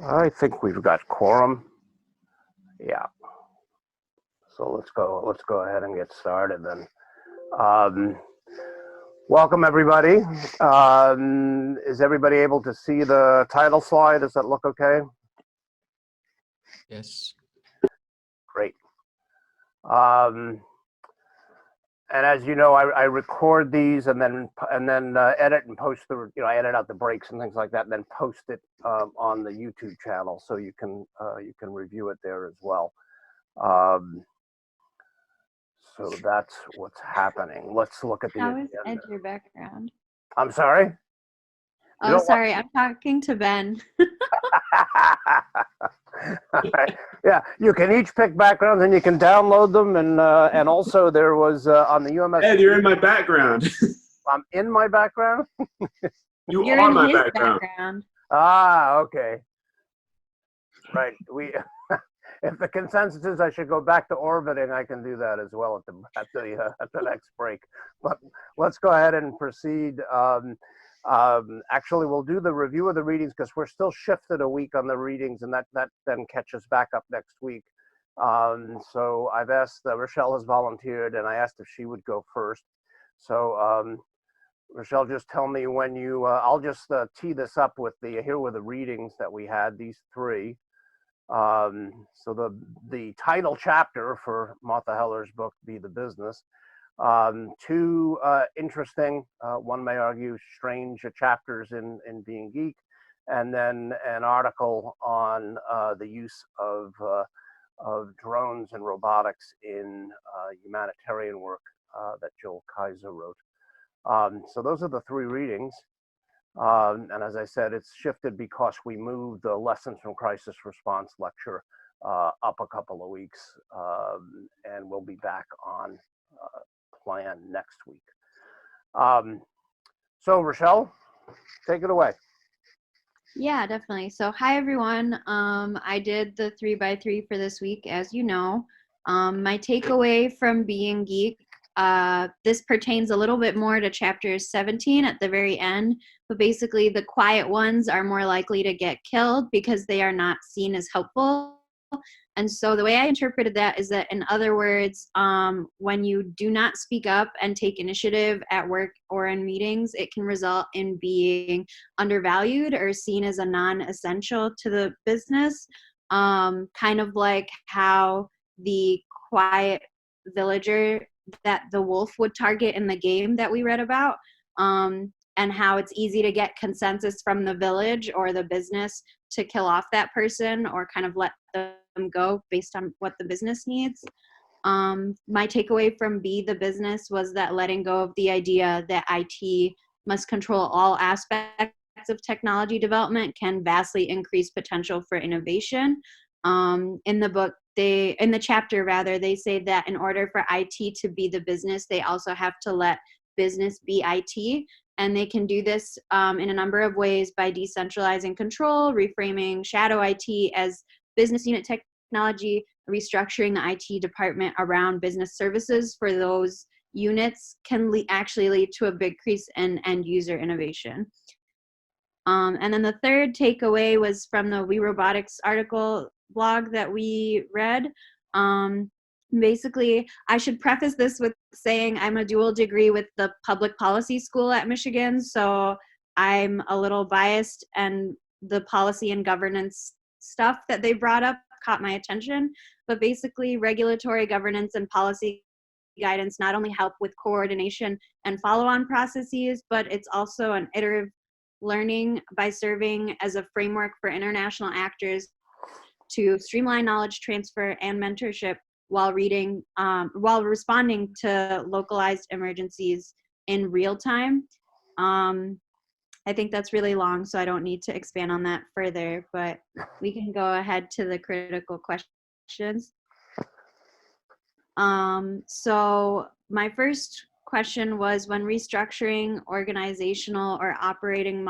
I think we've got quorum. Yeah. So let's go ahead and get started then. Welcome everybody. Is everybody able to see the title slide? Does that look okay? Yes. Great. And as you know, I record these and then edit and post the, I edit out the breaks and things like that, and then post it on the YouTube channel, so you can review it there as well. So that's what's happening. Let's look at the How is agenda. your background? I'm sorry? Oh, sorry, I'm talking to Ben. Right. Yeah, you can each pick backgrounds and you can download them, and also there was on the UMS. Ed, you're in my background. I'm in my background? You're are in my background. Ah, okay. Right. If the consensus is I should go back to orbiting, I can do that as well at the next break. But let's go ahead and proceed. Actually, we'll do the review of the readings because we're still shifted a week on the readings, and that then catches back up next week. So I've asked, Rochelle has volunteered, and I asked if she would go first. So Rochelle, just tell me when you, I'll just tee this up with here were the readings that we had, these three. So the title chapter for Martha Heller's book, Be the Business. Two interesting, one may argue, strange chapters in Being Geek, and then an article on the use of drones and robotics in humanitarian work that Joel Kaiser wrote. So those are the three readings. And as I said, it's shifted because we moved the Lessons from Crisis Response lecture up a couple of weeks, and we'll be back on plan next week. So Rochelle, take it away. Yeah, definitely. So hi everyone. I did the 3x3 for this week, as you know. My takeaway from Being Geek, this pertains a little bit more to chapters 17 at the very end, but basically the quiet ones are more likely to get killed because they are not seen as helpful. And so the way I interpreted that is that, in other words, when you do not speak up and take initiative at work or in meetings, it can result in being undervalued or seen as a non-essential to the business, kind of like how the quiet villager that the wolf would target in the game that we read about, and how it's easy to get consensus from the village or the business to kill off that person or kind of let them go based on what the business needs. My takeaway from Be the Business was that letting go of the idea that IT must control all aspects of technology development can vastly increase potential for innovation. In the book, in the chapter rather, they say that in order for IT to be the business, they also have to let business be IT. And they can do this in a number of ways by decentralizing control, reframing shadow IT as business unit technology, restructuring the IT department around business services for those units can actually lead to a big increase in end user innovation. And then the third takeaway was from the We Robotics article blog that we read. Basically, I should preface this with saying I'm a dual degree with the public policy school at Michigan, so I'm a little biased, and the policy and governance stuff that they brought up caught my attention. But basically, regulatory governance and policy guidance not only help with coordination and follow-on processes, but it's also an iterative learning by serving as a framework for international actors to streamline knowledge transfer and mentorship while responding to localized emergencies in real time. I think that's really long, so I don't need to expand on that further, but we can go ahead to the critical questions. So my first question was, when restructuring organizational or operating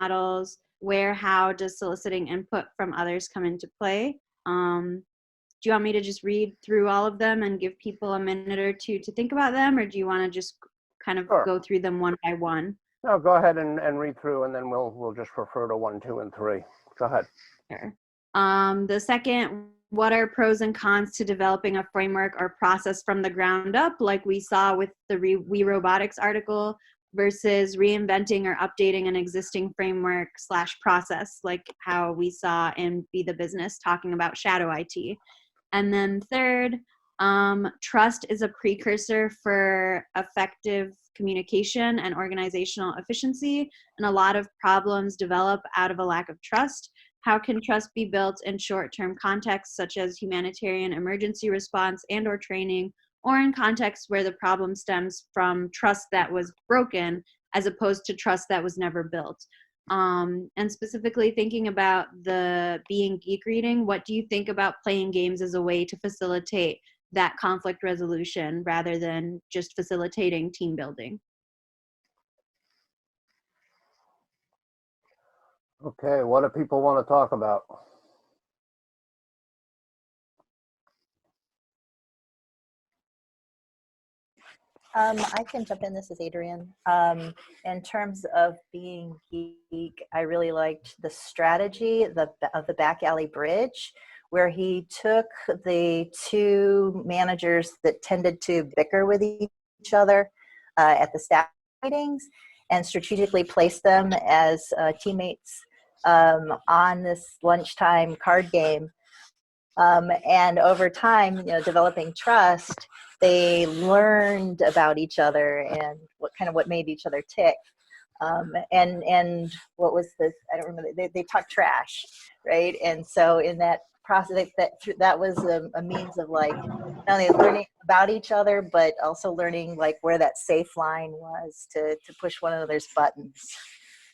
models, where, how does soliciting input from others come into play? Do you want me to just read through all of them and give people a minute or two to think about them, or do you want to just kind of go through them one by one? No, go ahead and read through, and then we'll just refer to 1, 2, and 3. Go ahead. Sure. The second, what are pros and cons to developing a framework or process from the ground up, like we saw with the We Robotics article, versus reinventing or updating an existing framework / process, like how we saw in Be the Business talking about shadow IT. And then third, trust is a precursor for effective communication and organizational efficiency, and a lot of problems develop out of a lack of trust. How can trust be built in short-term contexts such as humanitarian emergency response and or training, or in contexts where the problem stems from trust that was broken as opposed to trust that was never built? And specifically thinking about the Being Geek reading, what do you think about playing games as a way to facilitate that conflict resolution rather than just facilitating team building? Okay, what do people want to talk about? I can jump in. This is Adrienne. In terms of Being Geek, I really liked the strategy of the back alley bridge, where he took the two managers that tended to bicker with each other at the staff meetings and strategically placed them as teammates on this lunchtime card game. And over time, developing trust, they learned about each other and what made each other tick. And what was this? I don't remember. They talked trash, right? And so in that process, that was a means of not only learning about each other, but also learning where that safe line was to push one another's buttons.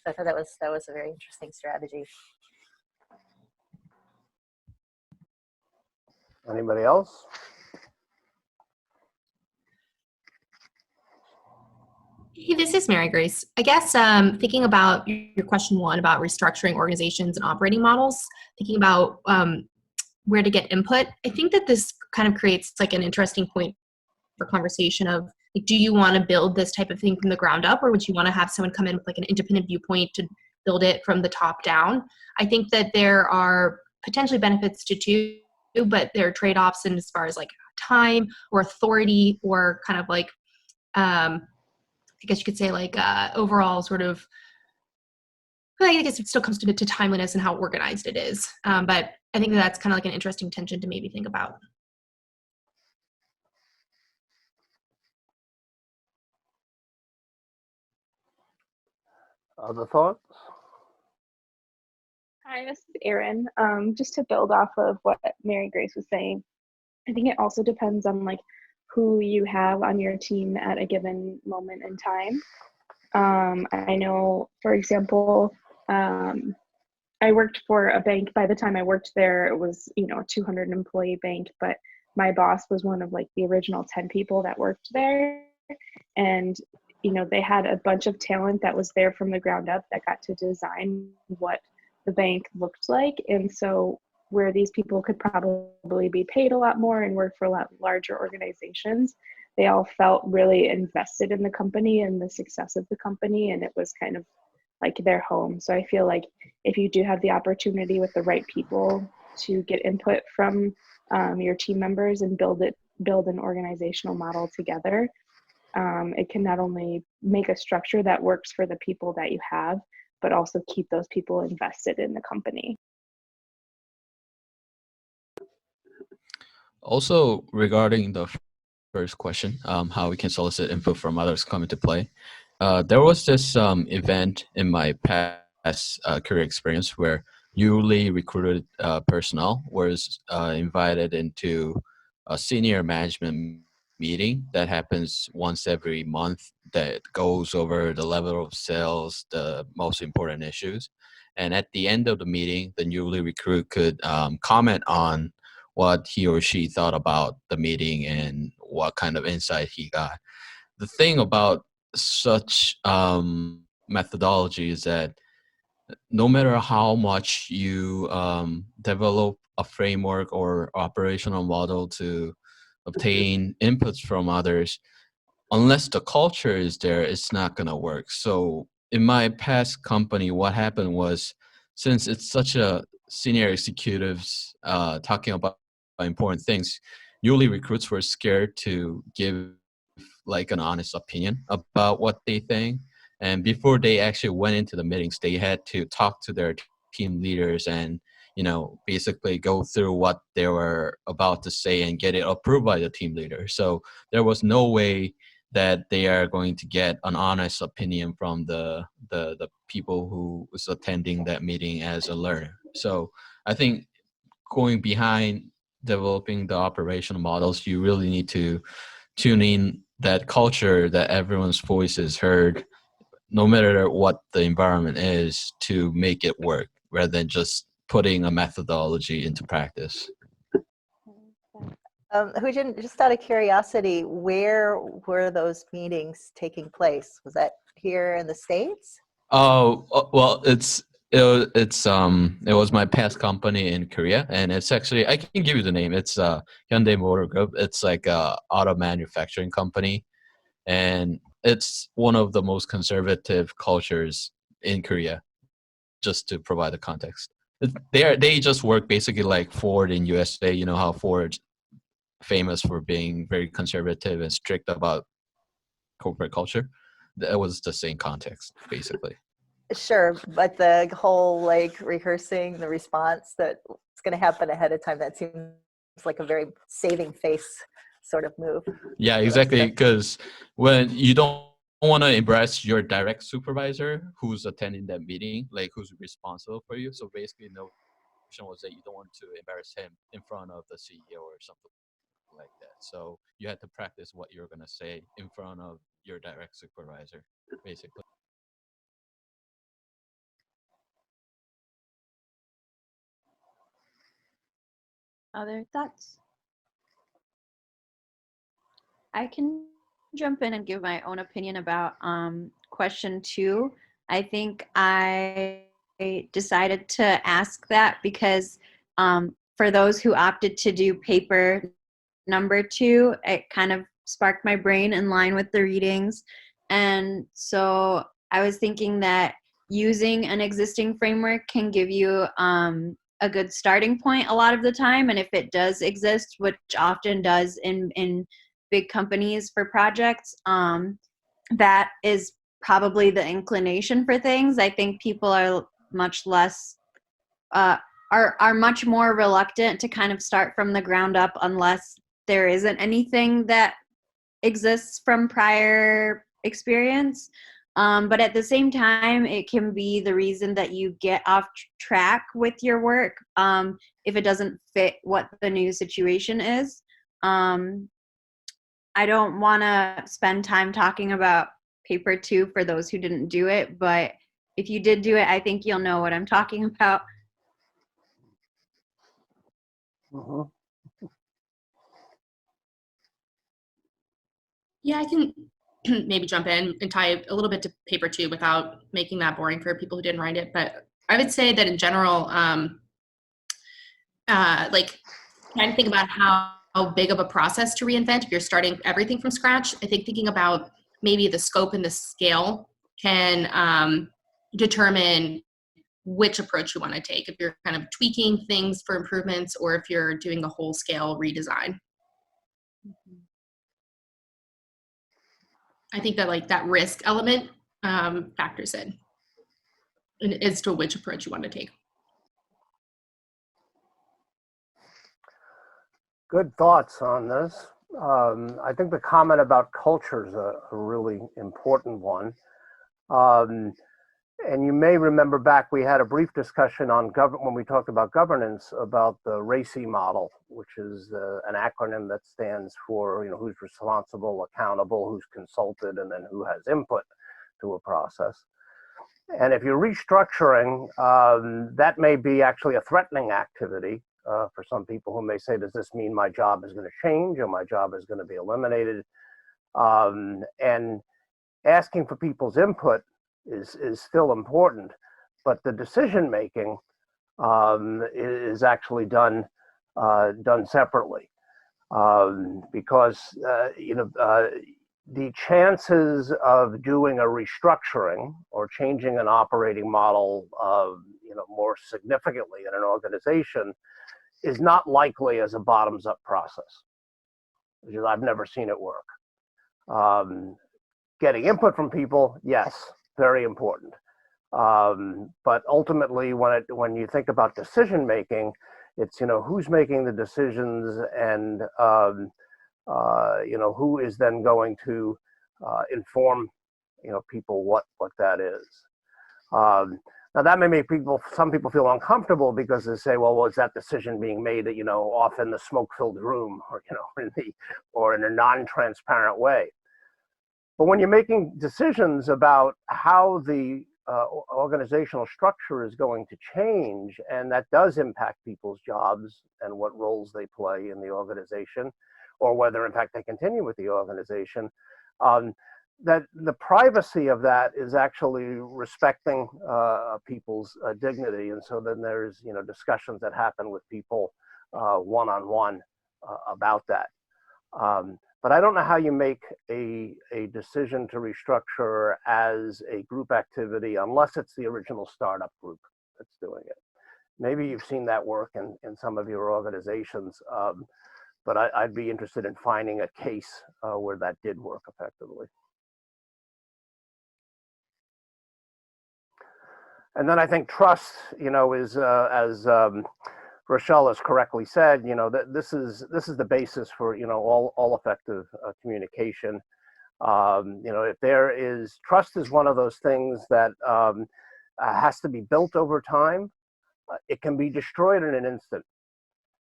So I thought that was a very interesting strategy. Anybody else? Hey, this is Mary Grace. I guess thinking about your question one about restructuring organizations and operating models, thinking about where to get input, I think that this kind of creates an interesting point for conversation of do you want to build this type of thing from the ground up, or would you want to have someone come in with an independent viewpoint to build it from the top down? I think that there are potentially benefits to two, but there are trade-offs in as far as time or authority or kind of I guess you could say overall sort of, I guess it still comes to timeliness and how organized it is. But I think that's kind of an interesting tension to maybe think about. Other thoughts? Hi, this is Erin. Just to build off of what Mary Grace was saying, I think it also depends on who you have on your team at a given moment in time. I know, for example, I worked for a bank. By the time I worked there, it was a 200 employee bank, but my boss was one of the original 10 people that worked there, and they had a bunch of talent that was there from the ground up that got to design what the bank looked like. And so where these people could probably be paid a lot more and work for a lot larger organizations, they all felt really invested in the company and the success of the company, and it was kind of their home. So I feel if you do have the opportunity with the right people to get input from your team members and build an organizational model together, it can not only make a structure that works for the people that you have, but also keep those people invested in the company. Also, regarding the first question, how we can solicit input from others come into play. There was this event in my past career experience where newly recruited personnel was invited into a senior management meeting that happens once every month that goes over the level of sales, the most important issues. And at the end of the meeting, the newly recruit could comment on what he or she thought about the meeting and what kind of insight he got. The thing about such methodology is that no matter how much you develop a framework or operational model to obtain inputs from others, unless the culture is there, it's not going to work. So in my past company, what happened was since it's such a senior executives talking about important things, newly recruits were scared to give like an honest opinion about what they think. And before they actually went into the meetings, they had to talk to their team leaders and, basically go through what they were about to say and get it approved by the team leader. So there was no way that they are going to get an honest opinion from the people who was attending that meeting as a learner. So I think going behind developing the operational models, you really need to tune in that culture that everyone's voice is heard, no matter what the environment is, to make it work rather than just putting a methodology into practice. Huijin, just out of curiosity, where were those meetings taking place? Was that here in the States? Oh, well, it was my past company in Korea, and it's actually, I can give you the name. It's Hyundai Motor Group. It's like a auto manufacturing company, and it's one of the most conservative cultures in Korea. Just to provide the context, they just work basically like Ford in USA. You know how Ford's famous for being very conservative and strict about corporate culture. That was the same context, basically. Sure, but the whole like rehearsing the response that's going to happen ahead of time, that seems like a very saving face sort of move. Yeah, exactly. Because when you don't want to embarrass your direct supervisor who's attending that meeting, like who's responsible for you. So basically, the notion was that you don't want to embarrass him in front of the CEO or something like that. So you had to practice what you're going to say in front of your direct supervisor, basically. Other thoughts? I can jump in and give my own opinion about question 2. I think I decided to ask that because for those who opted to do paper number 2, it kind of sparked my brain in line with the readings. And so I was thinking that using an existing framework can give you a good starting point a lot of the time. And if it does exist, which often does in big companies for projects, that is probably the inclination for things. I think people are much less are much more reluctant to kind of start from the ground up unless there isn't anything that exists from prior experience. But at the same time, it can be the reason that you get off track with your work if it doesn't fit what the new situation is. I don't want to spend time talking about paper 2 for those who didn't do it, but if you did do it, I think you'll know what I'm talking about. Mm-hmm. Yeah, I can maybe jump in and tie a little bit to paper 2 without making that boring for people who didn't write it. But I would say that in general, like trying to think about how big of a process to reinvent if you're starting everything from scratch. I think thinking about maybe the scope and the scale can determine which approach you want to take, if you're kind of tweaking things for improvements or if you're doing a whole scale redesign. I think that like that risk element factors in as to which approach you want to take. Good thoughts on this. I think the comment about culture is a really important one. And you may remember back, we had a brief discussion on when we talked about governance, about the RACI model, which is an acronym that stands for, who's responsible, accountable, who's consulted, and then who has input to a process. And if you're restructuring, that may be actually a threatening activity for some people who may say, does this mean my job is going to change or my job is going to be eliminated? And asking for people's input is still important, but the decision making is actually done separately, because the chances of doing a restructuring or changing an operating model more significantly in an organization is not likely as a bottoms-up process, because I've never seen it work. Getting input from people, yes, very important. But ultimately, when you think about decision making, it's, who's making the decisions, and who is then going to inform people what that is. Now that may make some people feel uncomfortable, because they say, well, is that decision being made off in the smoke-filled room, or in a non-transparent way? But when you're making decisions about how the organizational structure is going to change, and that does impact people's jobs and what roles they play in the organization, or whether in fact they continue with the organization, that the privacy of that is actually respecting people's dignity. And so then there's discussions that happen with people one-on-one about that. But I don't know how you make a decision to restructure as a group activity unless it's the original startup group that's doing it. Maybe you've seen that work in some of your organizations, but I'd be interested in finding a case where that did work effectively. And then I think trust, is as Rochelle has correctly said, that this is the basis for all effective communication. If there is trust, is one of those things that has to be built over time. It can be destroyed in an instant.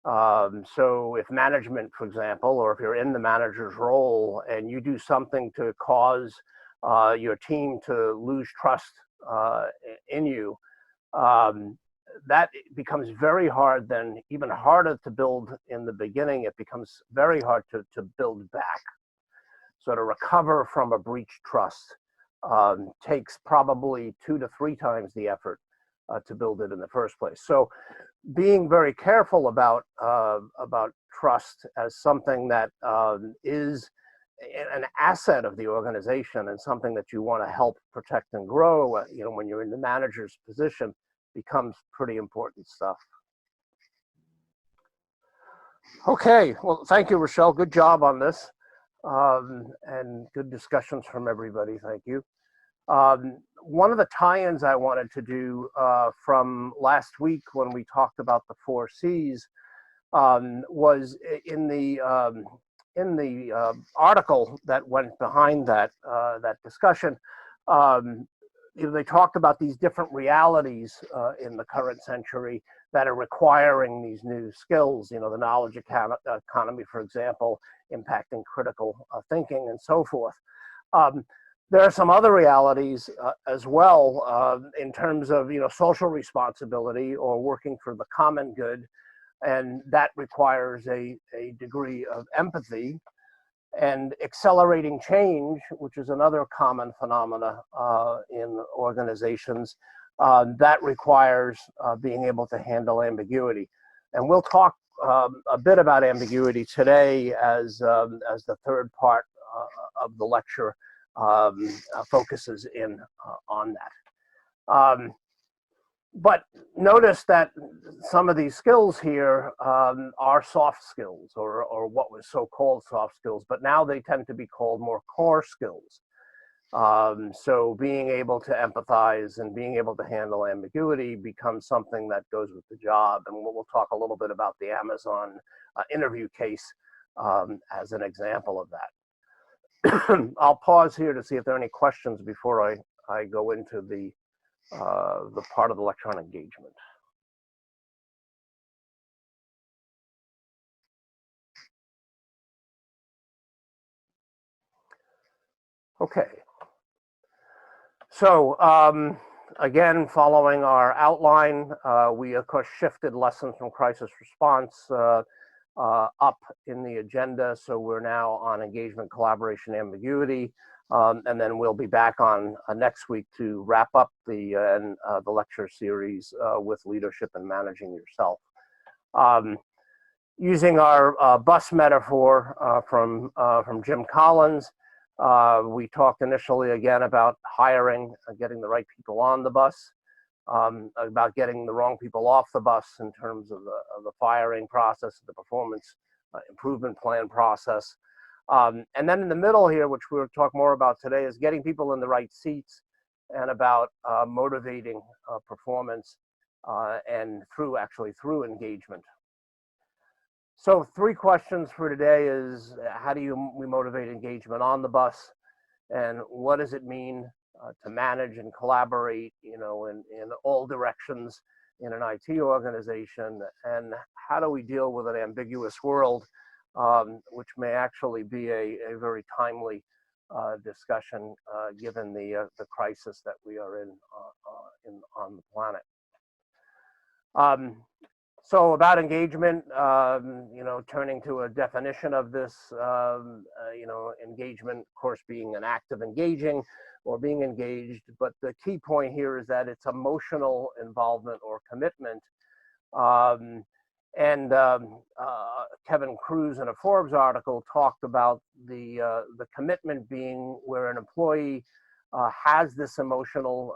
So if management, for example, or if you're in the manager's role and you do something to cause your team to lose trust in you, that becomes very hard, then even harder to build in the beginning. It becomes very hard to build back. So to recover from a breached trust takes probably 2 to 3 times the effort to build it in the first place. So being very careful about trust as something that is an asset of the organization and something that you want to help protect and grow, when you're in the manager's position, becomes pretty important stuff. Okay, well, thank you, Rochelle. Good job on this, and good discussions from everybody. Thank you. One of the tie-ins I wanted to do from last week when we talked about the 4 C's was in the article that went behind that discussion. They talked about these different realities in the current century that are requiring these new skills, the knowledge economy, for example, impacting critical thinking and so forth. There are some other realities as well in terms of social responsibility or working for the common good, and that requires a degree of empathy. And accelerating change, which is another common phenomena in organizations, that requires being able to handle ambiguity. And we'll talk a bit about ambiguity today as the third part of the lecture focuses in on that. But notice that some of these skills here are soft skills, or what was so-called soft skills, but now they tend to be called more core skills. So being able to empathize and being able to handle ambiguity becomes something that goes with the job. And we'll talk a little bit about the Amazon interview case as an example of that. I'll pause here to see if there are any questions before I go into the part of the lecture on engagement. Okay. So again, following our outline, we of course shifted lessons from crisis response up in the agenda. So we're now on engagement, collaboration, ambiguity. And then we'll be back on next week to wrap up the lecture series with leadership and managing yourself. Using our bus metaphor from Jim Collins, we talked initially again about hiring, getting the right people on the bus. about getting the wrong people off the bus in terms of the firing process, the performance improvement plan process. And then in the middle here, which we'll talk more about today, is getting people in the right seats and about motivating performance and through engagement. So 3 questions for today is, how do we motivate engagement on the bus? And what does it mean to manage and collaborate, in all directions in an IT organization? And how do we deal with an ambiguous world, which may actually be a very timely discussion given the crisis that we are in on the planet. So about engagement, turning to a definition of this, engagement, of course, being an act of engaging or being engaged. But the key point here is that it's emotional involvement or commitment. Kevin Cruz in a Forbes article talked about the commitment being where an employee has this emotional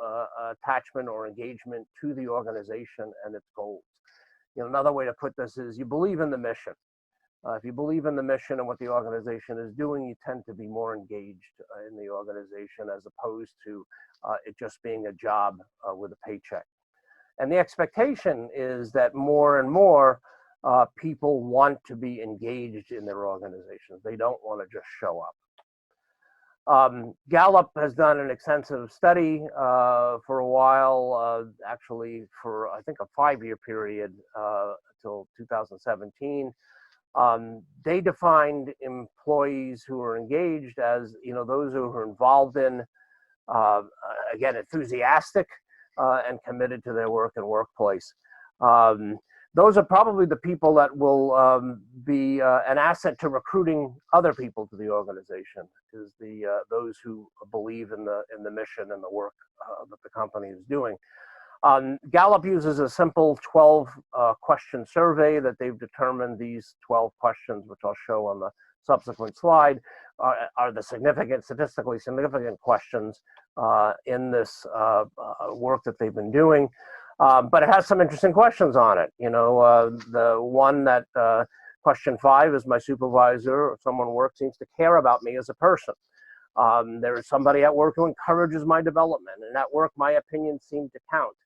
attachment or engagement to the organization and its goals. Another way to put this is you believe in the mission. If you believe in the mission and what the organization is doing, you tend to be more engaged in the organization as opposed to it just being a job with a paycheck. And the expectation is that more and more people want to be engaged in their organizations. They don't want to just show up. Gallup has done an extensive study for a while, actually for, I think, a 5-year period until 2017. They defined employees who are engaged as, those who are involved in, again, enthusiastic and committed to their work and workplace. Those are probably the people that will be an asset to recruiting other people to the organization, is those who believe in the mission and the work that the company is doing. Gallup uses a simple 12 question survey that they've determined these 12 questions, which I'll show on the subsequent slide, are the statistically significant questions in this work that they've been doing. But it has some interesting questions on it. The one that question 5 is, my supervisor or someone who works seems to care about me as a person. There is somebody at work who encourages my development, and at work my opinions seem to count.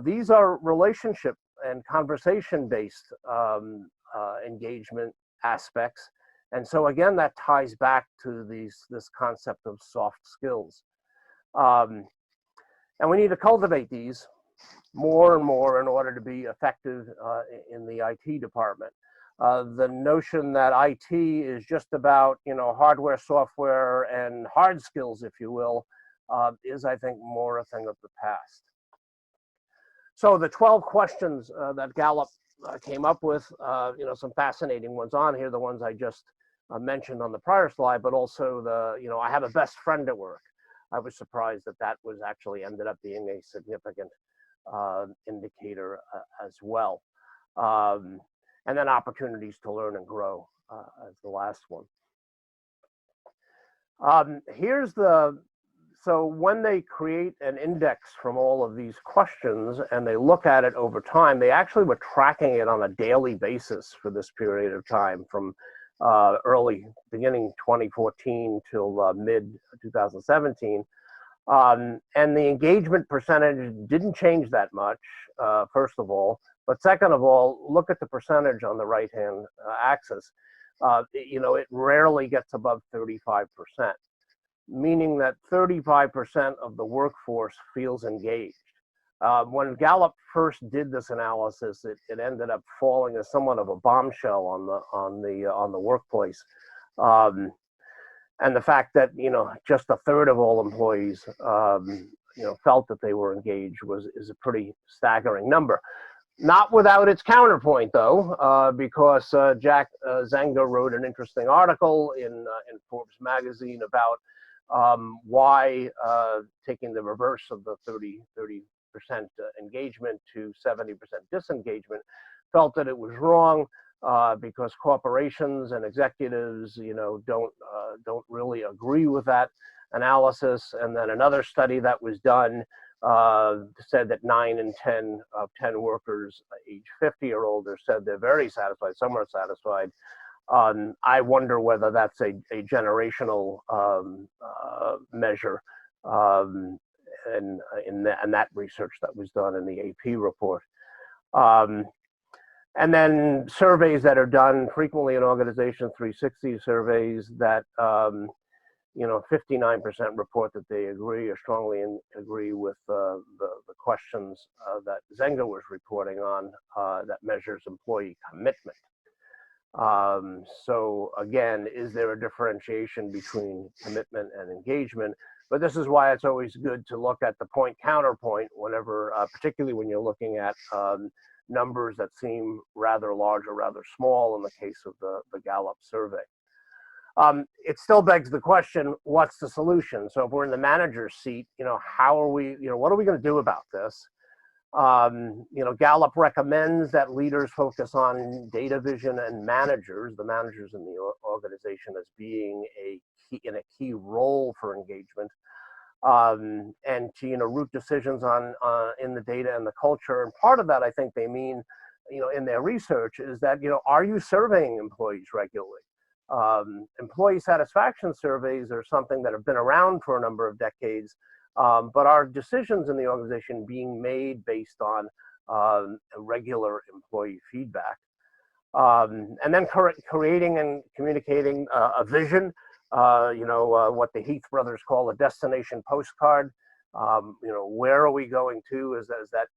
These are relationship and conversation-based engagement aspects. And so again, that ties back to this concept of soft skills. And we need to cultivate these more and more in order to be effective in the IT department. The notion that IT is just about, hardware, software, and hard skills, if you will, is, I think, more a thing of the past. So the 12 questions that Gallup came up with, some fascinating ones on here, the ones I just mentioned on the prior slide, but also I have a best friend at work. I was surprised that was actually ended up being a significant indicator as well. And then opportunities to learn and grow as the last one. So when they create an index from all of these questions and they look at it over time, they actually were tracking it on a daily basis for this period of time, from beginning 2014 till mid 2017. And the engagement percentage didn't change that much, first of all. But second of all, look at the percentage on the right-hand axis. It rarely gets above 35%, meaning that 35% of the workforce feels engaged. When Gallup first did this analysis, it ended up falling as somewhat of a bombshell on the workplace, and the fact that just a third of all employees felt that they were engaged is a pretty staggering number. Not without its counterpoint, though, because Jack Zenga wrote an interesting article in Forbes magazine about why taking the reverse of the 30% engagement to 70% disengagement, felt that it was wrong because corporations and executives, don't really agree with that analysis. And then another study that was done said that 9 in 10 of 10 workers age 50 or older said they're very satisfied. Some are satisfied. I wonder whether that's a generational measure, in that research that was done in the AP report. And then surveys that are done frequently in organizations, 360 surveys that 59% report that they agree or strongly agree with the questions that Zenga was reporting on that measures employee commitment. So again, is there a differentiation between commitment and engagement? But this is why it's always good to look at the point counterpoint whenever, particularly when you're looking at numbers that seem rather large or rather small in the case of the Gallup survey. It still begs the question, what's the solution? So if we're in the manager's seat, how are we, what are we going to do about this? Gallup recommends that leaders focus on data vision and the managers in the organization as being in a key role for engagement, and to root decisions on in the data and the culture. And part of that, I think they mean, in their research, is that are you surveying employees regularly? Employee satisfaction surveys are something that have been around for a number of decades. But our decisions in the organization being made based on regular employee feedback. And then creating and communicating a vision, what the Heath brothers call a destination postcard. Where are we going to is that,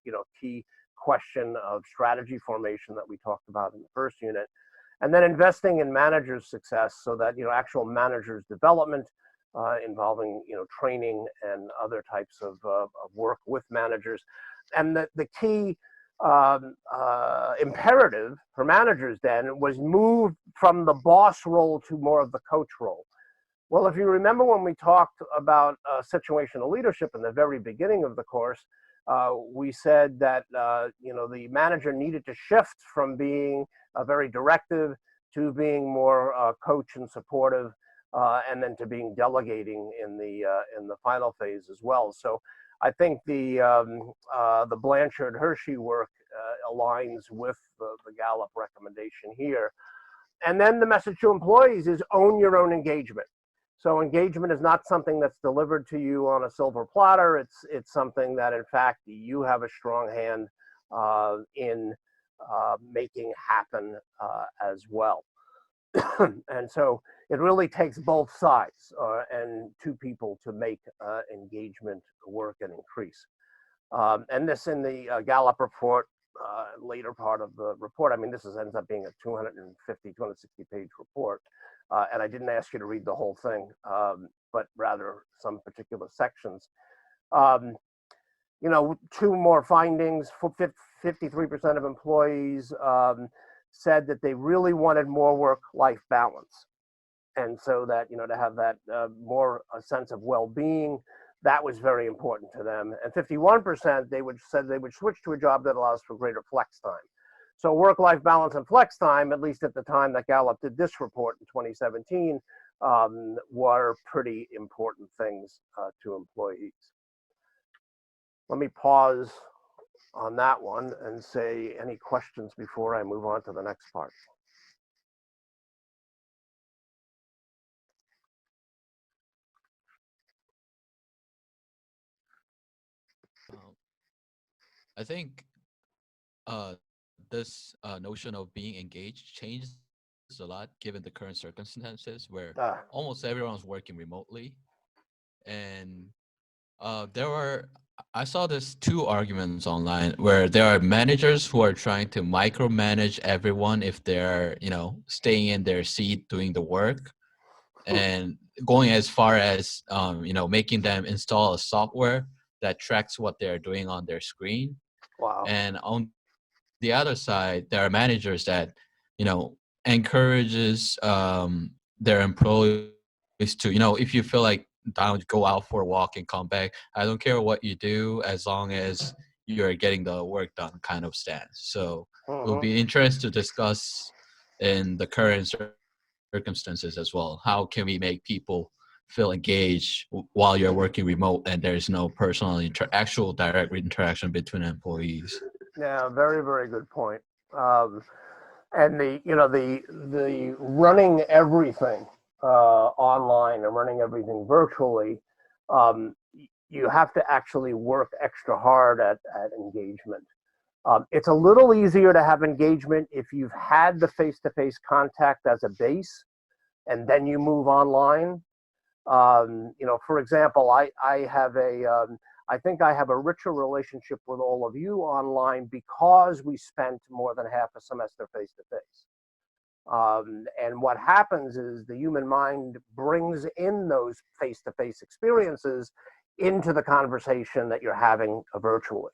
key question of strategy formation that we talked about in the first unit. And then investing in managers' success so that, actual managers' development, involving training and other types of work with managers. And the key imperative for managers then was move from the boss role to more of the coach role. Well, if you remember when we talked about situational leadership in the very beginning of the course, we said that the manager needed to shift from being very directive to being more coach and supportive, and then to being delegating in the final phase as well. So I think the Blanchard Hershey work aligns with the Gallup recommendation here. And then the message to employees is own your own engagement. So engagement is not something that's delivered to you on a silver platter. It's something that, in fact, you have a strong hand in making happen as well. And so it really takes both sides and two people to make engagement work and increase. And this in the Gallup report, later part of the report, this ends up being a 260 page report. And I didn't ask you to read the whole thing, but rather some particular sections. Two more findings. 53% of employees said that they really wanted more work-life balance. And so that, to have that more a sense of well-being, that was very important to them. And 51% said they would switch to a job that allows for greater flex time. So work-life balance and flex time, at least at the time that Gallup did this report in 2017, were pretty important things to employees. Let me pause on that one and say any questions before I move on to the next part. I think this notion of being engaged changes a lot given the current circumstances where almost everyone's working remotely. And I saw this two arguments online where there are managers who are trying to micromanage everyone if they're, staying in their seat doing the work, and going as far as, making them install a software that tracks what they're doing on their screen. Wow. And on the other side, there are managers that, encourages their employees to, if you feel like down, go out for a walk and come back. I don't care what you do as long as you're getting the work done kind of stance. So it will be interesting to discuss in the current circumstances as well. How can we make people feel engaged while you're working remote and there's no personal actual direct interaction between employees. Yeah, very, very good point. And the running everything online and running everything virtually, you have to actually work extra hard at engagement. It's a little easier to have engagement if you've had the face-to-face contact as a base, and then you move online. For example, I think I have a richer relationship with all of you online because we spent more than half a semester face-to-face. And what happens is the human mind brings in those face-to-face experiences into the conversation that you're having virtually.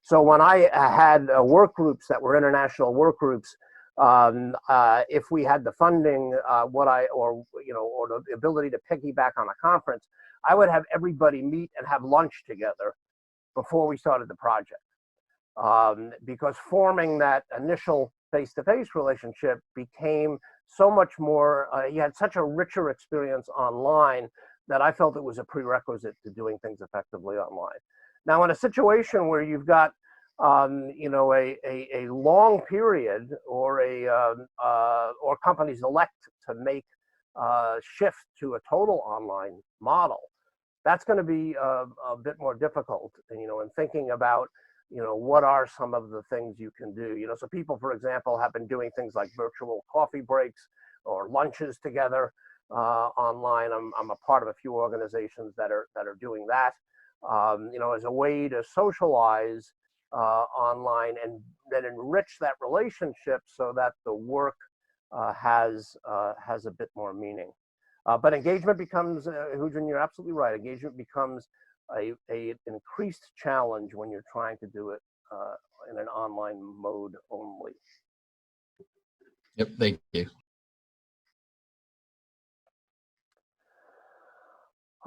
So when I had work groups that were international work groups, if we had the funding, or the ability to piggyback on a conference, I would have everybody meet and have lunch together before we started the project. Because forming that initial face-to-face relationship became so much more, you had such a richer experience online that I felt it was a prerequisite to doing things effectively online. Now, in a situation where you've got, a long period, or companies elect to make shift to a total online model, that's going to be a bit more difficult. In thinking about, what are some of the things you can do? So people, for example, have been doing things like virtual coffee breaks or lunches together online. I'm a part of a few organizations that are doing that, as a way to socialize online and then enrich that relationship so that the work has a bit more meaning. But engagement becomes, Hujin, you're absolutely right. Engagement becomes an increased challenge when you're trying to do it in an online mode only. Yep, thank you.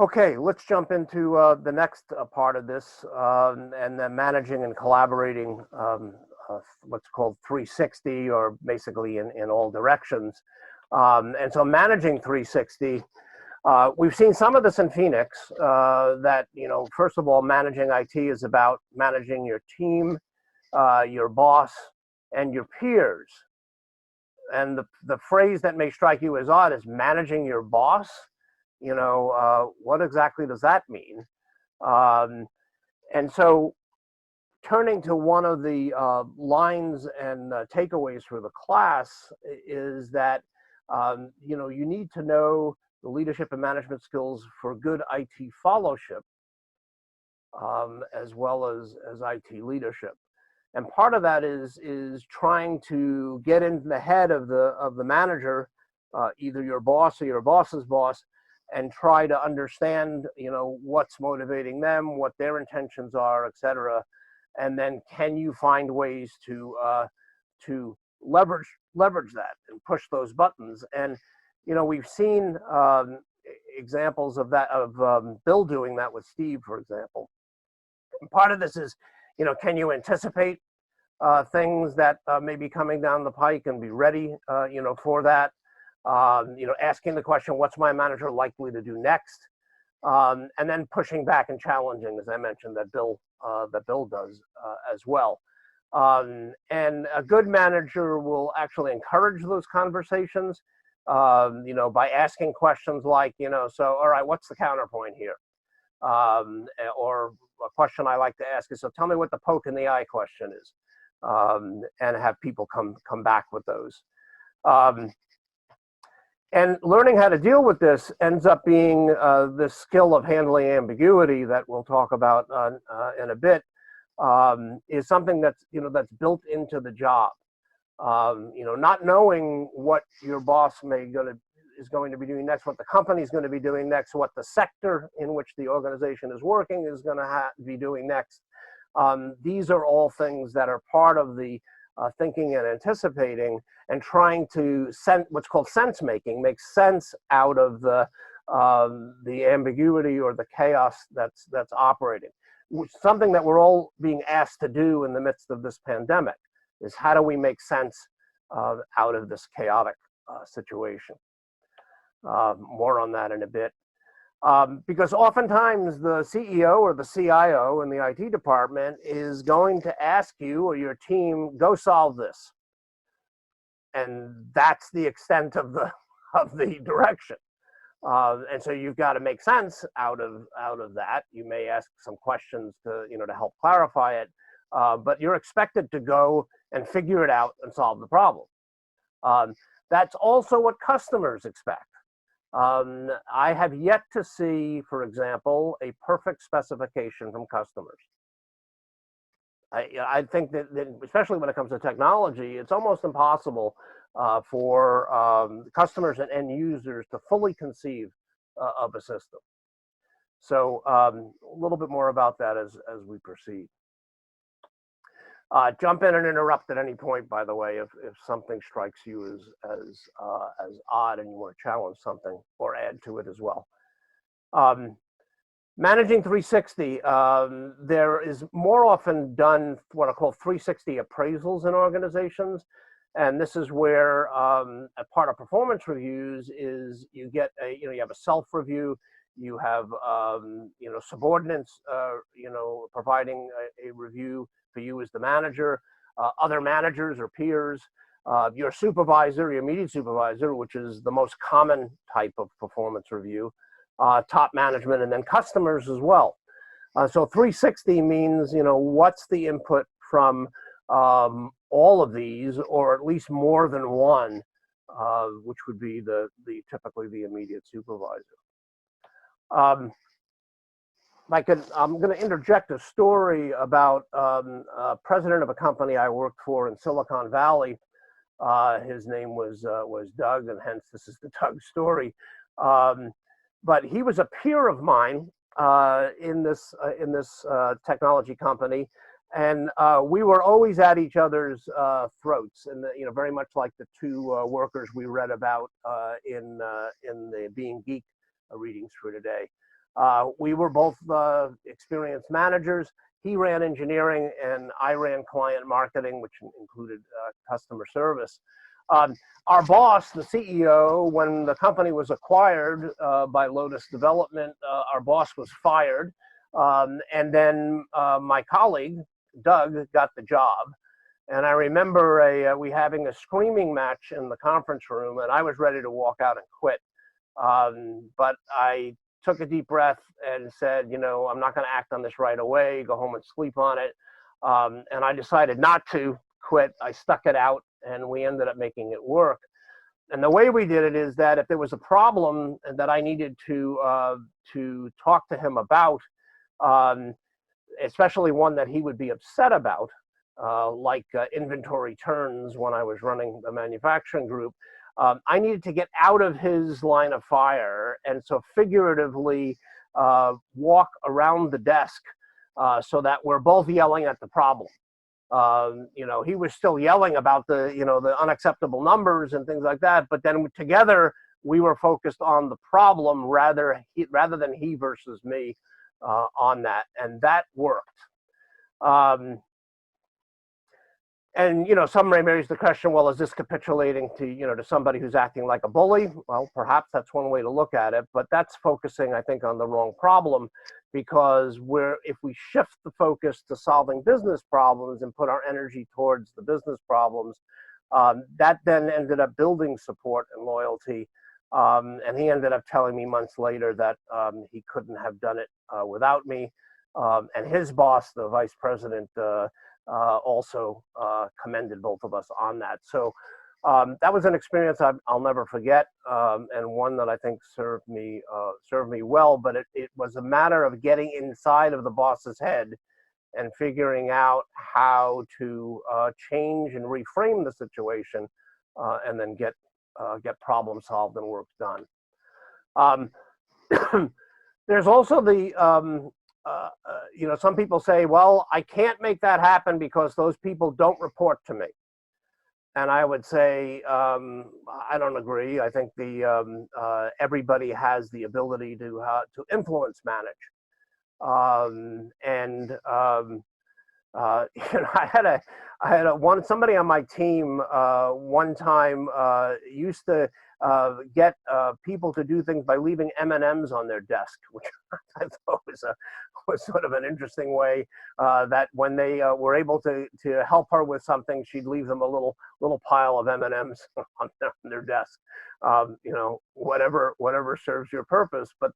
Okay, let's jump into the next part of this, and then managing and collaborating what's called 360, or basically in all directions. And so managing 360, we've seen some of this in Phoenix, that, first of all, managing IT is about managing your team, your boss, and your peers. And the phrase that may strike you as odd is managing your boss. What exactly does that mean? And so turning to one of the lines and takeaways for the class is that, you need to know the leadership and management skills for good IT fellowship, as well as IT leadership. And part of that is trying to get into the head of the manager, either your boss or your boss's boss, and try to understand, what's motivating them, what their intentions are, et cetera. And then can you find ways to leverage that and push those buttons? And, we've seen examples of that, of Bill doing that with Steve, for example. And part of this is, can you anticipate things that may be coming down the pike and be ready, for that? Asking the question, what's my manager likely to do next? And then pushing back and challenging, as I mentioned, that Bill does as well. And a good manager will actually encourage those conversations, by asking questions like, so, all right, what's the counterpoint here? Or a question I like to ask is, so tell me what the poke in the eye question is, and have people come back with those. And learning how to deal with this ends up being the skill of handling ambiguity that we'll talk about in a bit, is something that's built into the job. Not knowing what your boss is going to be doing next, what the company is going to be doing next, what the sector in which the organization is working is going to be doing next. These are all things that are part of the thinking and anticipating, and trying to what's called sense making, make sense out of the ambiguity or the chaos that's operating. Something that we're all being asked to do in the midst of this pandemic is, how do we make sense out of this chaotic situation? More on that in a bit. Because oftentimes the CEO or the CIO in the IT department is going to ask you or your team, go solve this. And that's the extent of the direction. And so you've got to make sense out of that. You may ask some questions to help clarify it, but you're expected to go and figure it out and solve the problem. That's also what customers expect. I have yet to see, for example, a perfect specification from customers. I think that especially when it comes to technology, it's almost impossible for customers and end users to fully conceive of a system. So a little bit more about that as we proceed. Jump in and interrupt at any point, by the way, if something strikes you as odd and you want to challenge something or add to it as well. Managing 360, there is more often done what are called 360 appraisals in organizations. And this is where a part of performance reviews is you get you have a self-review, you have subordinates providing a review for you as the manager, other managers or peers, your supervisor, your immediate supervisor, which is the most common type of performance review, top management, and then customers as well. So 360 means, what's the input from all of these, or at least more than one, which would be typically the immediate supervisor. I'm going to interject a story about president of a company I worked for in Silicon Valley. His name was Doug, and hence this is the Doug story. But he was a peer of mine in this technology company, and we were always at each other's throats, and very much like the two workers we read about in the Being Geek readings for today. We were both experienced managers. He ran engineering, and I ran client marketing, which included customer service. Our boss, the CEO, when the company was acquired by Lotus Development, our boss was fired. And then my colleague, Doug, got the job. And I remember we having a screaming match in the conference room, and I was ready to walk out and quit. But I took a deep breath and said, I'm not going to act on this right away, go home and sleep on it. And I decided not to quit. I stuck it out, and we ended up making it work. And the way we did it is that if there was a problem that I needed to talk to him about, especially one that he would be upset about, like inventory turns when I was running the manufacturing group, I needed to get out of his line of fire, and so figuratively walk around the desk so that we're both yelling at the problem. He was still yelling about the unacceptable numbers and things like that, but then together we were focused on the problem rather than he versus me on that, and that worked. And some may raise the question, well, is this capitulating to somebody who's acting like a bully? Well, perhaps that's one way to look at it, but that's focusing, I think, on the wrong problem, because if we shift the focus to solving business problems and put our energy towards the business problems, that then ended up building support and loyalty. And he ended up telling me months later that he couldn't have done it without me. And his boss, the vice president, also commended both of us on that. So that was an experience I'll never forget, and one that I think served me well. But it was a matter of getting inside of the boss's head and figuring out how to change and reframe the situation, and then get problem solved and work done. There's also the some people say, well, I can't make that happen because those people don't report to me. And I would say, I don't agree. I think everybody has the ability to influence manage. I had somebody on my team one time used to get people to do things by leaving M&Ms on their desk, which I thought was sort of an interesting way that when they were able to help her with something, she'd leave them a little pile of M&Ms on their desk. You know, whatever serves your purpose, but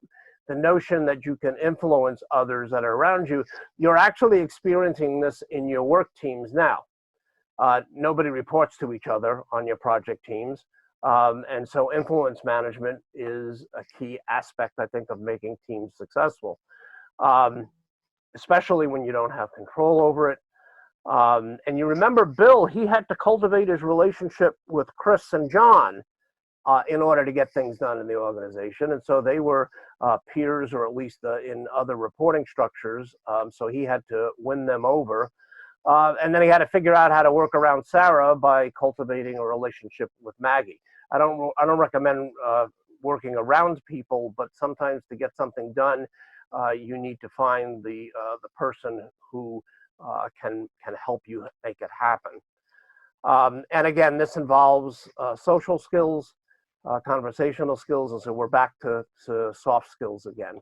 the notion that you can influence others that are around you, you're actually experiencing this in your work teams now. Nobody reports to each other on your project teams. And so influence management is a key aspect, I think, of making teams successful, especially when you don't have control over it. And you remember Bill, he had to cultivate his relationship with Chris and John in order to get things done in the organization. And so they were peers, or at least in other reporting structures. So he had to win them over. And then he had to figure out how to work around Sarah by cultivating a relationship with Maggie. I don't recommend working around people, but sometimes to get something done, you need to find the person who can help you make it happen. And again, this involves social skills, conversational skills, and so we're back to soft skills again.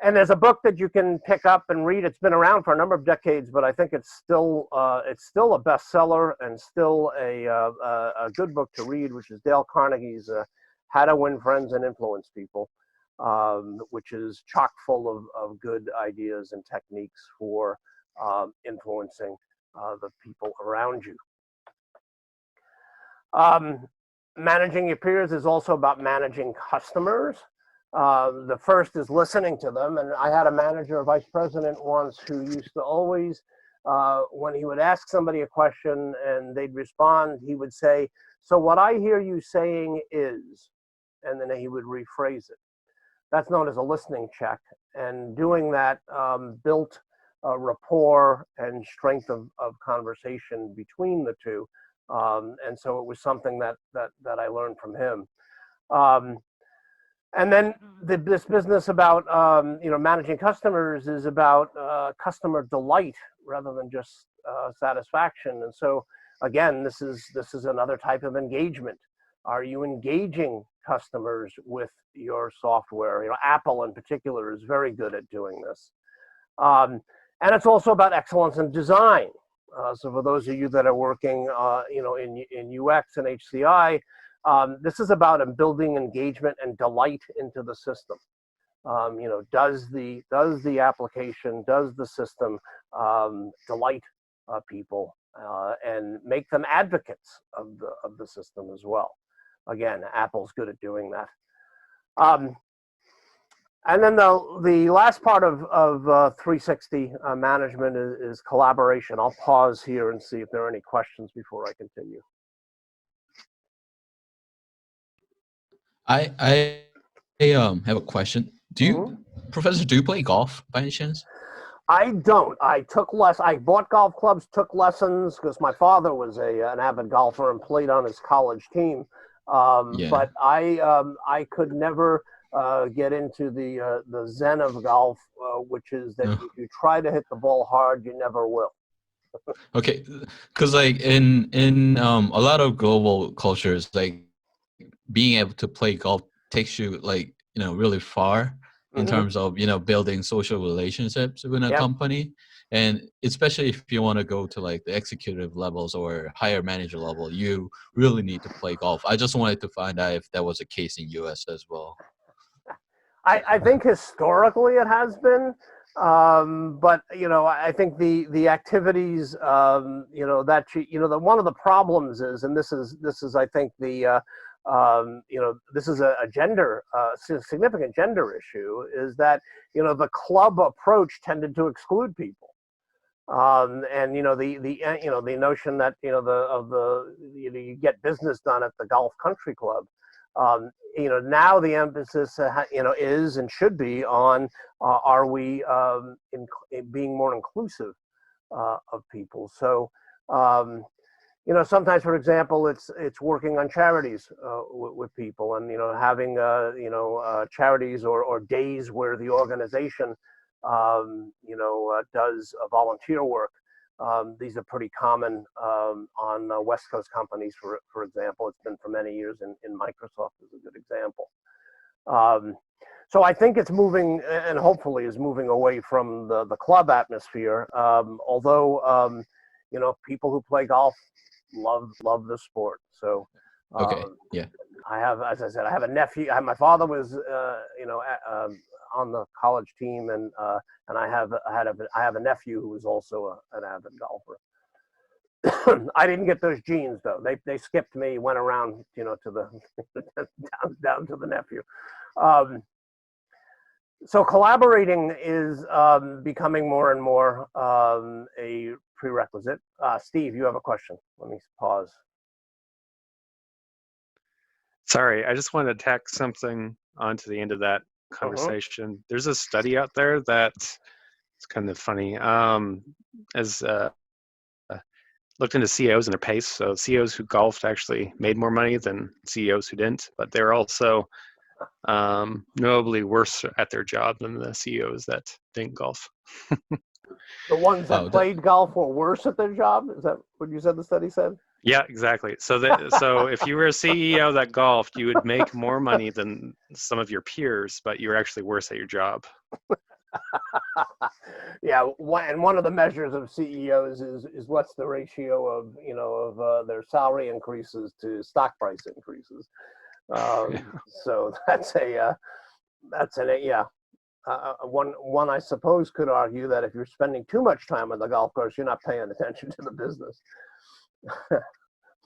And there's a book that you can pick up and read. It's been around for a number of decades, but I think it's still a bestseller and still a good book to read, which is Dale Carnegie's How to Win Friends and Influence People, which is chock full of good ideas and techniques for influencing the people around you. Managing your peers is also about managing customers. The first is listening to them. And I had a manager, a vice president once, who used to always, when he would ask somebody a question and they'd respond, he would say, "So what I hear you saying is," and then he would rephrase it. That's known as a listening check. And doing that built rapport and strength of conversation between the two. And so it was something that I learned from him. And then this business about managing customers is about customer delight rather than just satisfaction. And so again, this is another type of engagement. Are you engaging customers with your software? You know, Apple in particular is very good at doing this. And it's also about excellence in design. So for those of you that are working, in UX and HCI, this is about building engagement and delight into the system. Does the application, does the system delight people and make them advocates of the system as well? Again, Apple's good at doing that. And then the last part of 360 management is collaboration. I'll pause here and see if there are any questions before I continue. I have a question. Professor, do you play golf by any chance? I don't. I bought golf clubs, took lessons because my father was an avid golfer and played on his college team. But I could never get into the zen of golf, which is that if you try to hit the ball hard, you never will. Okay, because like in a lot of global cultures, like being able to play golf takes you really far in terms of building social relationships within a company, and especially if you want to go to like the executive levels or higher manager level, you really need to play golf. I just wanted to find out if that was the case in US as well. I think historically it has been, but I think the activities that one of the problems is, and this is I think this is a gender significant gender issue, is that the club approach tended to exclude people, and the notion that you get business done at the golf country club. Now the emphasis, is and should be on are we being more inclusive of people. So, sometimes, for example, it's working on charities with people, and having charities or days where the organization does volunteer work These are pretty common on West Coast companies, for example. It's been for many years in Microsoft is a good example. So I think it's moving, and hopefully is moving away from the club atmosphere. Although, you know, people who play golf love the sport. So Okay. Yeah. I have, as I said, I have a nephew. My father was, you know, on the college team, and I have a nephew who was also an avid golfer. I didn't get those genes though. They skipped me, went around, you know, to the down to the nephew. So collaborating is becoming more and more a prerequisite. Steve, you have a question. Let me pause. Sorry, I just wanted to tack something onto the end of that conversation. There's a study out there that it's kind of funny. As looked into CEOs and their pace. So CEOs who golfed actually made more money than CEOs who didn't, but they're also notably worse at their job than the CEOs that didn't golf. The ones that played golf were worse at their job? Is that what you said the study said? Yeah, exactly. So so if you were a CEO that golfed, you would make more money than some of your peers, but you were actually worse at your job. Yeah, and one of the measures of CEOs is what's the ratio of, you know, of their salary increases to stock price increases. So that's one I suppose could argue that if you're spending too much time on the golf course, you're not paying attention to the business.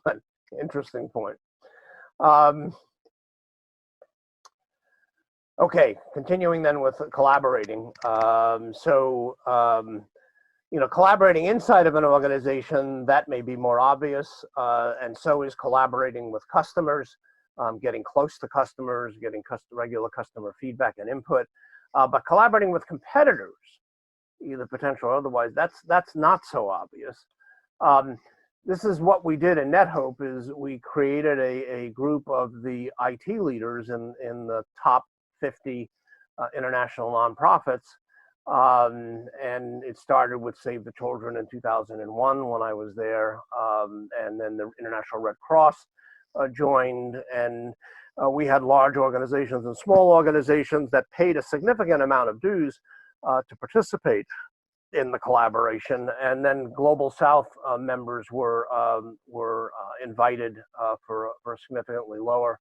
But interesting point. Okay, continuing then with collaborating. You know, collaborating inside of an organization, that may be more obvious, and so is collaborating with customers, getting close to customers, getting regular customer feedback and input. But collaborating with competitors, either potential or otherwise, that's not so obvious. This is what we did in NetHope, is we created a group of the IT leaders in the top 50 international nonprofits. And it started with Save the Children in 2001 when I was there. And then the International Red Cross joined, and we had large organizations and small organizations that paid a significant amount of dues to participate in the collaboration. And then Global South members were invited for a significantly lower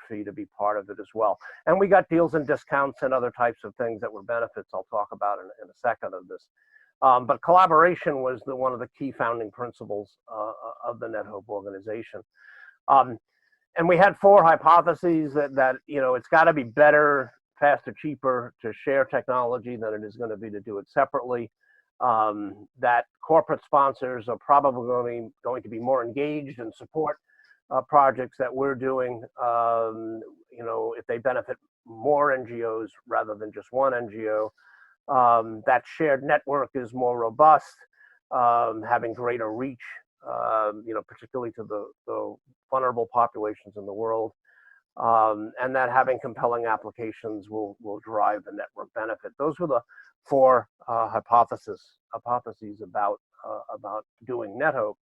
fee to be part of it as well. And we got deals and discounts and other types of things that were benefits I'll talk about in a second of this. But collaboration was one of the key founding principles of the NetHope organization. And we had 4 hypotheses that you know, it's got to be better, faster, cheaper to share technology than it is going to be to do it separately. That corporate sponsors are probably going to be more engaged and support projects that we're doing, you know, if they benefit more NGOs rather than just one NGO. That shared network is more robust, having greater reach, you know, particularly to the vulnerable populations in the world. And that having compelling applications will drive the network benefit. Those were the 4 hypotheses about doing NetHope.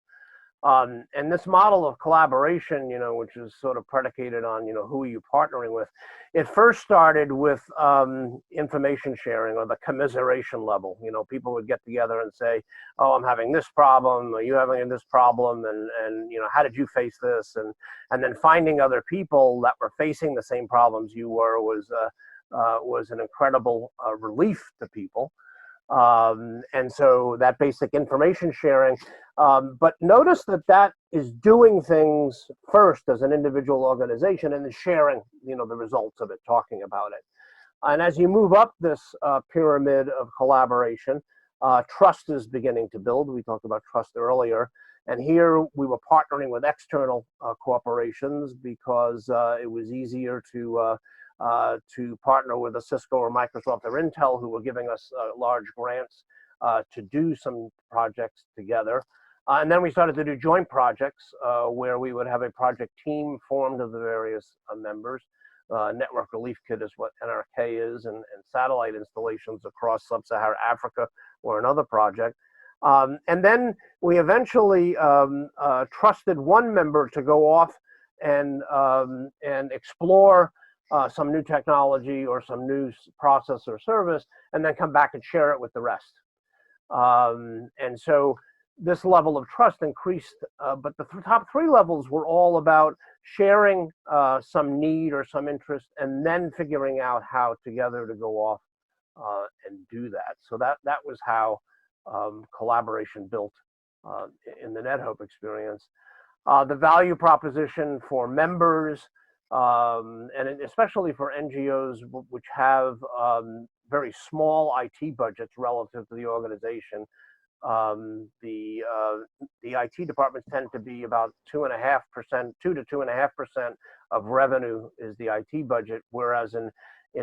And this model of collaboration, you know, which is sort of predicated on, you know, who are you partnering with? It first started with information sharing, or the commiseration level. You know, people would get together and say, oh, I'm having this problem, are you having this problem? And you know, how did you face this? And then finding other people that were facing the same problems you were was an incredible relief to people. And so that basic information sharing, but notice that is doing things first as an individual organization and then sharing, you know, the results of it, talking about it. And as you move up this pyramid of collaboration, trust is beginning to build. We talked about trust earlier. And here we were partnering with external corporations because it was easier to partner with a Cisco or Microsoft or Intel, who were giving us large grants to do some projects together. And then we started to do joint projects where we would have a project team formed of the various members. Network Relief Kit is what NRK is, and satellite installations across sub-Saharan Africa were another project. And then we eventually trusted one member to go off and explore some new technology or some new process or service, and then come back and share it with the rest. And so this level of trust increased, but the top three levels were all about sharing some need or some interest, and then figuring out how together to go off and do that. So that was how collaboration built in the NetHope experience. The value proposition for members, and especially for NGOs which have very small IT budgets relative to the organization. The IT departments tend to be about 2.5%, 2 to 2.5% of revenue is the IT budget, whereas in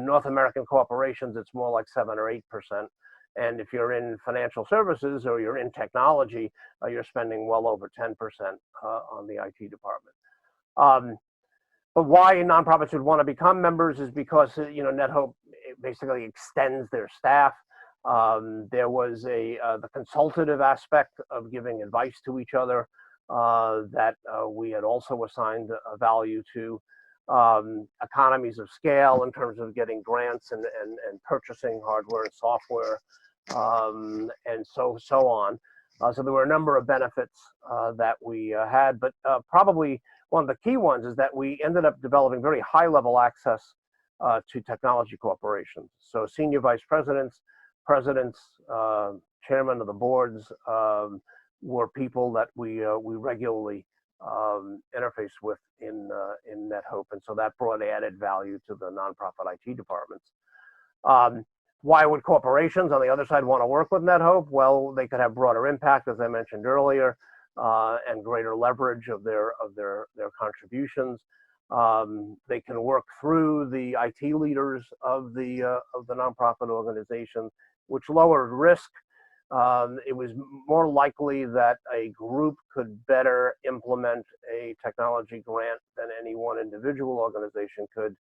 North American corporations, it's more like 7 or 8%. And if you're in financial services or you're in technology, you're spending well over 10% on the IT department. But why nonprofits would want to become members is because NetHope basically extends their staff. There was the consultative aspect of giving advice to each other that we had also assigned a value to. Economies of scale in terms of getting grants and purchasing hardware and software, and so on. So there were a number of benefits that we had, but probably one of the key ones is that we ended up developing very high-level access to technology corporations. So senior vice presidents, chairman of the boards were people that we regularly interface with in NetHope, and so that brought added value to the nonprofit IT departments. Why would corporations on the other side want to work with NetHope? Well, they could have broader impact, as I mentioned earlier, and greater leverage of their contributions. They can work through the IT leaders of the nonprofit organization, which lowered risk. It was more likely that a group could better implement a technology grant than any one individual organization could.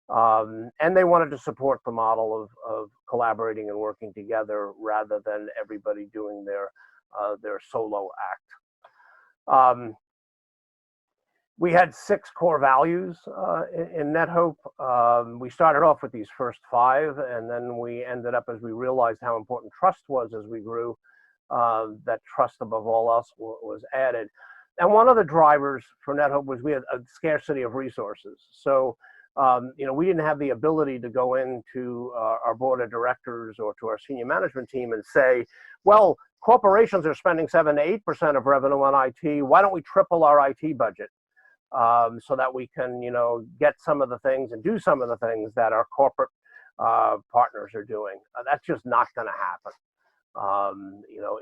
And they wanted to support the model of collaborating and working together rather than everybody doing their solo act. We had 6 core values in NetHope. We started off with these first 5, and then we ended up, as we realized how important trust was as we grew, that trust above all else was added. And one of the drivers for NetHope was we had a scarcity of resources. So, we didn't have the ability to go into our board of directors or to our senior management team and say, well, corporations are spending 7 to 8% of revenue on IT. Why don't we triple our IT budget? So that we can, get some of the things and do some of the things that our corporate partners are doing. That's just not going to happen.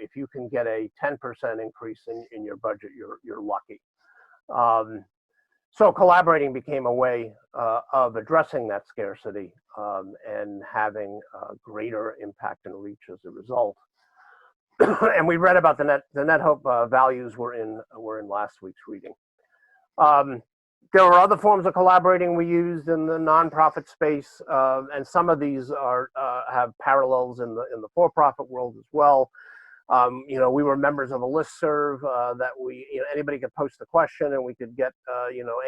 If you can get a 10% increase in your budget, you're lucky. So collaborating became a way of addressing that scarcity and having greater impact and reach as a result. And we read about the NetHope values were in last week's reading. There were other forms of collaborating we used in the nonprofit space, and some of these have parallels in the for-profit world as well. We were members of a listserv that anybody could post a question and we could get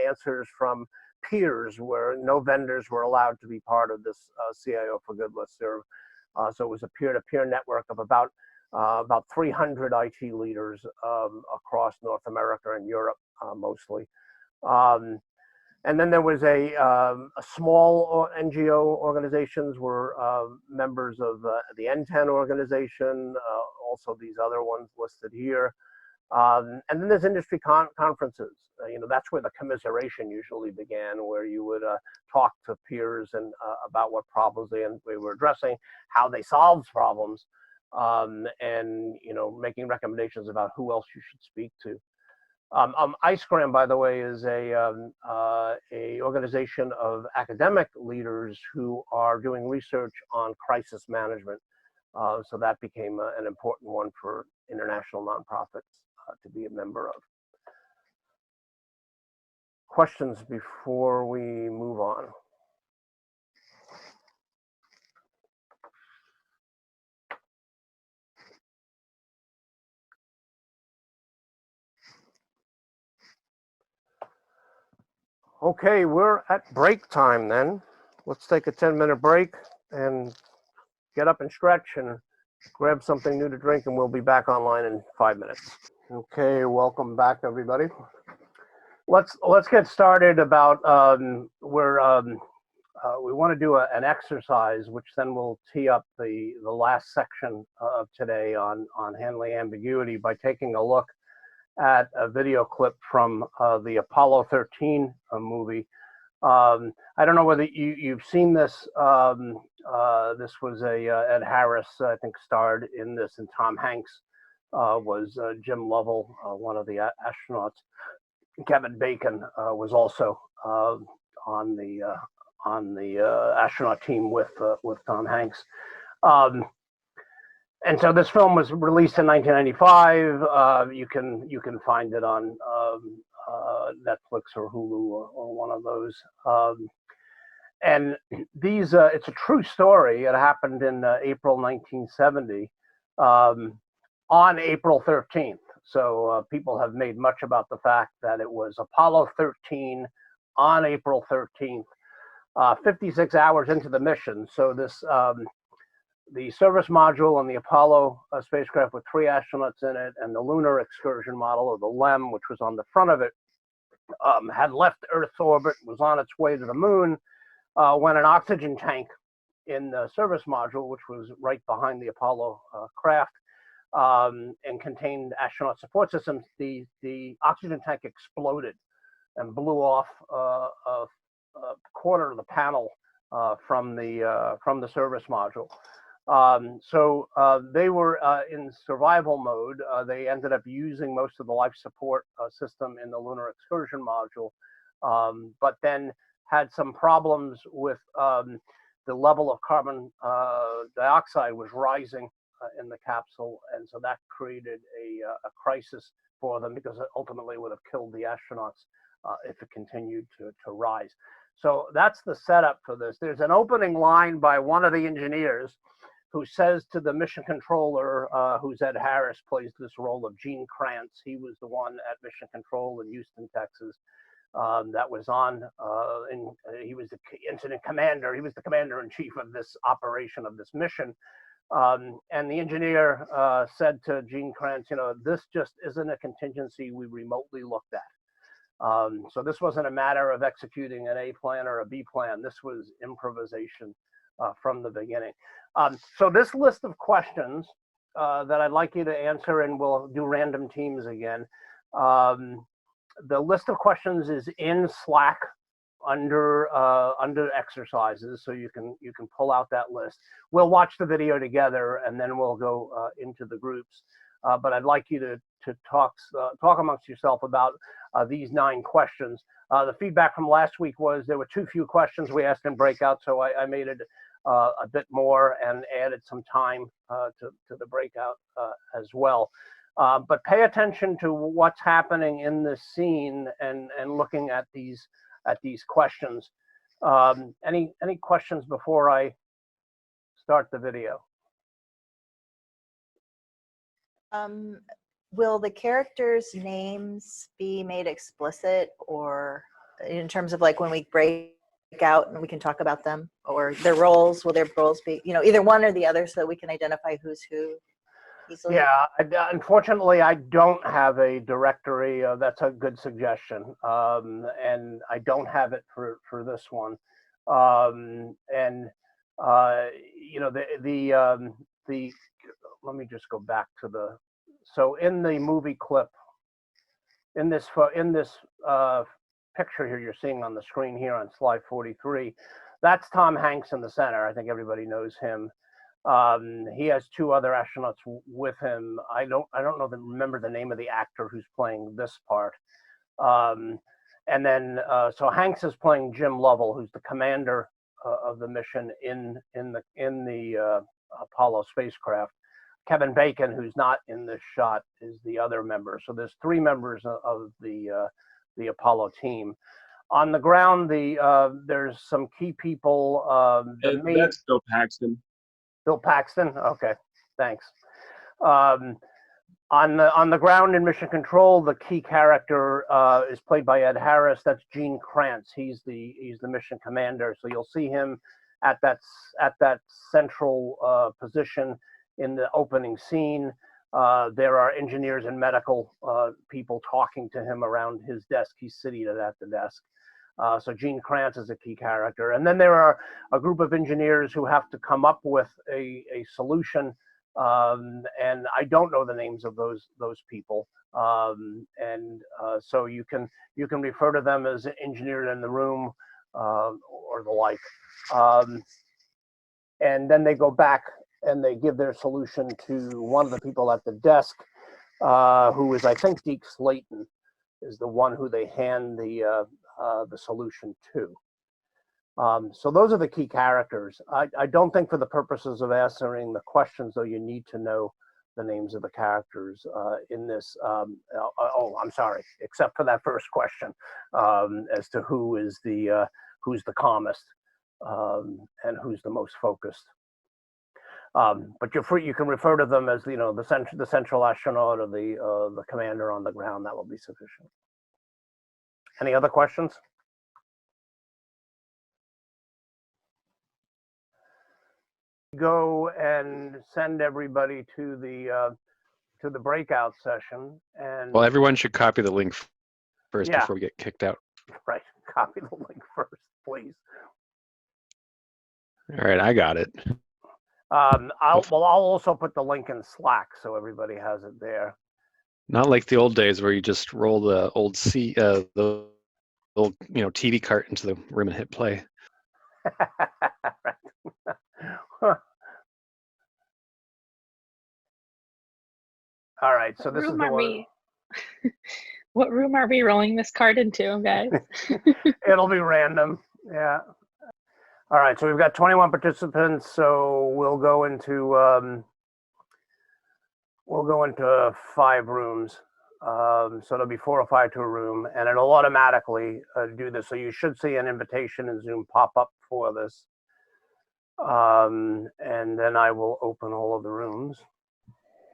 answers from peers, where no vendors were allowed to be part of this CIO for Good listserv. So it was a peer-to-peer network of about 300 IT leaders across North America and Europe mostly. And then there was a small NGO organizations were members of the N10 organization, also these other ones listed here. And then there's industry conferences. That's where the commiseration usually began, where you would talk to peers and about what problems they were addressing, how they solved problems, and making recommendations about who else you should speak to. ISCRAM, by the way, is a organization of academic leaders who are doing research on crisis management. So that became an important one for international nonprofits to be a member of. Questions before we move on? Okay, we're at break time then. Let's take a 10-minute break and get up and stretch and grab something new to drink, and we'll be back online in 5 minutes. Okay, welcome back, everybody. Let's get started about we want to do an exercise, which then will tee up the last section of today on handling ambiguity by taking a look at a video clip from the Apollo 13 movie. I don't know whether you've seen this. This was Ed Harris, I think, starred in this, and Tom Hanks was Jim Lovell, one of the astronauts. Kevin Bacon was also on the astronaut team with Tom Hanks. And so this film was released in 1995. You can find it on Netflix or Hulu or one of those. And these, it's a true story. It happened in April 1970, on April 13th. So people have made much about the fact that it was Apollo 13 on April 13th, 56 hours into the mission. So this, the service module and the Apollo spacecraft with 3 astronauts in it, and the lunar excursion model, or the LEM, which was on the front of it, had left Earth's orbit, was on its way to the moon, when an oxygen tank in the service module, which was right behind the Apollo craft, and contained astronaut support systems, the oxygen tank exploded and blew off a quarter of the panel from the service module. So they were in survival mode. They ended up using most of the life support system in the lunar excursion module, but then had some problems with the level of carbon dioxide was rising in the capsule, and so that created a crisis for them, because it ultimately would have killed the astronauts if it continued to rise. So that's the setup for this. There's an opening line by one of the engineers who says to the mission controller, who's Ed Harris, plays this role of Gene Kranz. He was the one at Mission Control in Houston, Texas, that was on, he was the incident commander. He was the commander-in-chief of this operation, of this mission. And the engineer said to Gene Kranz, you know, this just isn't a contingency we remotely looked at. So this wasn't a matter of executing an A plan or a B plan. This was improvisation from the beginning. So this list of questions that I'd like you to answer, and we'll do random teams again. The list of questions is in Slack under exercises, so you can pull out that list. We'll watch the video together, and then we'll go into the groups. But I'd like you to talk amongst yourself about these 9 questions. The feedback from last week was there were too few questions we asked in breakout, so I made it a bit more and added some time to the breakout as well. But pay attention to what's happening in this scene and looking at these questions. Any questions before I start the video? Will the characters' names be made explicit, or in terms of like when we break out and we can talk about them, or their roles? Will their roles be, you know, either one or the other, so that we can identify who's who easily? Yeah, unfortunately, I don't have a directory. That's a good suggestion, and I don't have it for this one. You know, the let me just go back to the. So in the movie clip, in this picture here you're seeing on the screen here on slide 43, that's Tom Hanks in the center. I think everybody knows him. He has 2 other astronauts with him. I don't remember the name of the actor who's playing this part. And then so Hanks is playing Jim Lovell, who's the commander of the mission in the Apollo spacecraft. Kevin Bacon, who's not in this shot, is the other member. So there's 3 members of the Apollo team. On the ground, there's some key people. That's Bill Paxton. Bill Paxton. Okay, thanks. On the ground in Mission Control, the key character is played by Ed Harris. That's Gene Kranz. He's the mission commander. So you'll see him at that central position in the opening scene. There are engineers and medical people talking to him around his desk. He's sitting at the desk. So Gene Kranz is a key character. And then there are a group of engineers who have to come up with a solution. And I don't know the names of those people. So you can refer to them as engineers in the room or the like. And then they go back and they give their solution to one of the people at the desk, who is, I think, Deke Slayton, is the one who they hand the solution to. So those are the key characters. I don't think for the purposes of answering the questions, though, you need to know the names of the characters in this. I'm sorry, except for that first question as to who's the calmest and who's the most focused. But you're free. You can refer to them as the central astronaut or the commander on the ground. That will be sufficient. Any other questions? Go and send everybody to the breakout session, and Well, everyone should copy the link first Yeah. before we get kicked out. right, copy the link first, please. All right, I got it. I'll also put the link in Slack so everybody has it there. Not like the old days where you just roll the old the old TV cart into the room and hit play. All right, so this is the one. What room are we rolling this card into, guys? It'll be random. Yeah. All right, so we've got 21 participants, so we'll go into 5 rooms. So there'll be 4 or 5 to a room, and it'll automatically do this. So you should see an invitation in Zoom pop up for this. And then I will open all of the rooms.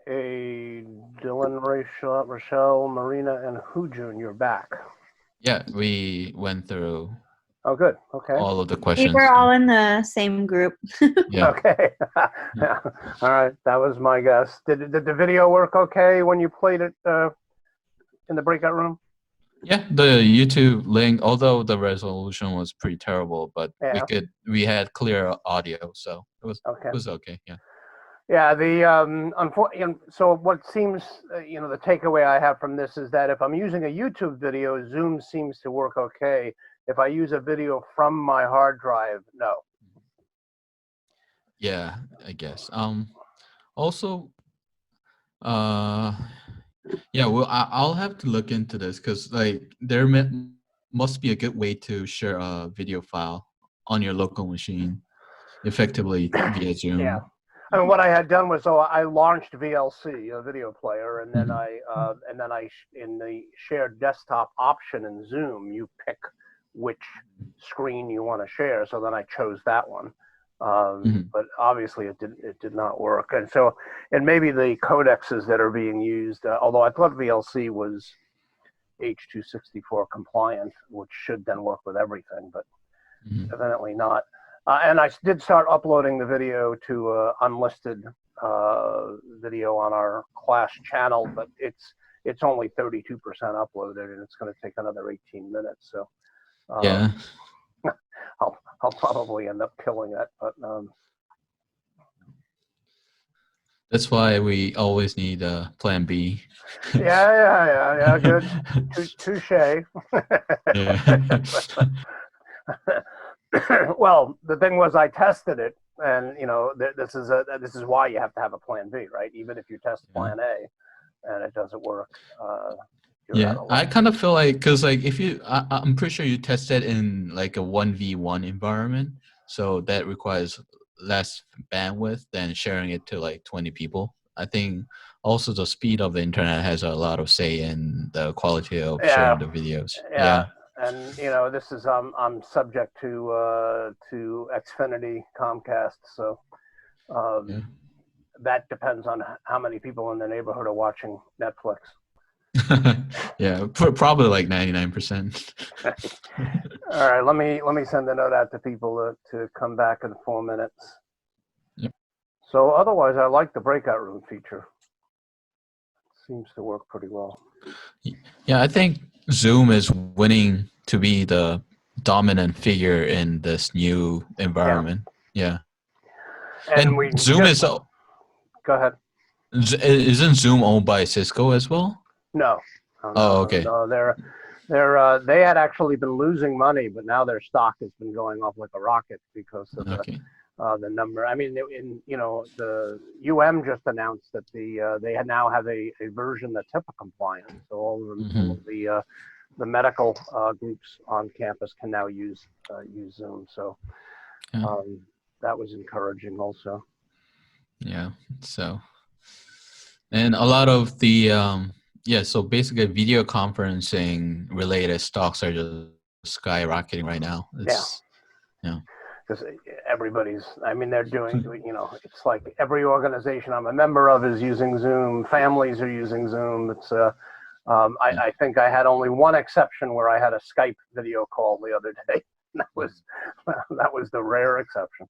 Hey, Dylan, Rochelle, Marina, and Hujun, you're back. Yeah, we went through Oh, good. Okay. all of the We questions. were all in the same group. Yeah. Okay. Yeah. All right. That was my guess. Did the video work okay when you played it in the breakout room? Yeah, the YouTube link, although the resolution was pretty terrible, but Yeah. we had clear audio, so it was okay. Yeah. Yeah. So what seems, the takeaway I have from this is that if I'm using a YouTube video, Zoom seems to work okay. If I use a video from my hard drive, no. Yeah, I guess. Also, yeah, well, I'll have to look into this because there must be a good way to share a video file on your local machine effectively via Zoom. Yeah. I mean, what I had done was, I launched VLC, a video player, and then in the shared desktop option in Zoom, you pick which screen you want to share. So then I chose that one. But obviously it did not work. And so, and maybe the codexes that are being used, although I thought VLC was H.264 compliant, which should then work with everything, but evidently not. And I did start uploading the video to unlisted video on our class channel, but it's only 32% uploaded, and it's going to take another 18 minutes. So Yeah. I'll probably end up killing it, but That's why we always need a plan B. yeah, good. Touche. Yeah. Well, the thing was, I tested it, and this is why you have to have a plan B, right? Even if you test plan A and it doesn't work. Yeah, I kind of feel like, because if I'm pretty sure you tested in a 1v1 environment, so that requires less bandwidth than sharing it to 20 people. I think also the speed of the internet has a lot of say in the quality of sharing the videos. Yeah. And this is I'm subject to Xfinity Comcast, so that depends on how many people in the neighborhood are watching Netflix. Yeah, probably like 99%. All right, let me send a note out to people to come back in 4 minutes. Yep. So otherwise, I like the breakout room feature. Seems to work pretty well. Yeah, I think Zoom is winning to be the dominant figure in this new environment. Yeah. And we Zoom just, is, go ahead. isn't Zoom owned by Cisco as well? No. Oh, okay. No, they had actually been losing money, but now their stock has been going off like a rocket because of the number. I mean, the just announced that they now have a version that's HIPAA compliant, so all of the medical groups on campus can now use Zoom. So that was encouraging also. Yeah. So, and a lot of the so basically video conferencing related stocks are just skyrocketing right now. It's, because they're doing, it's like every organization I'm a member of is using Zoom. Families are using Zoom. It's I think I had only one exception where I had a Skype video call the other day. That was the rare exception.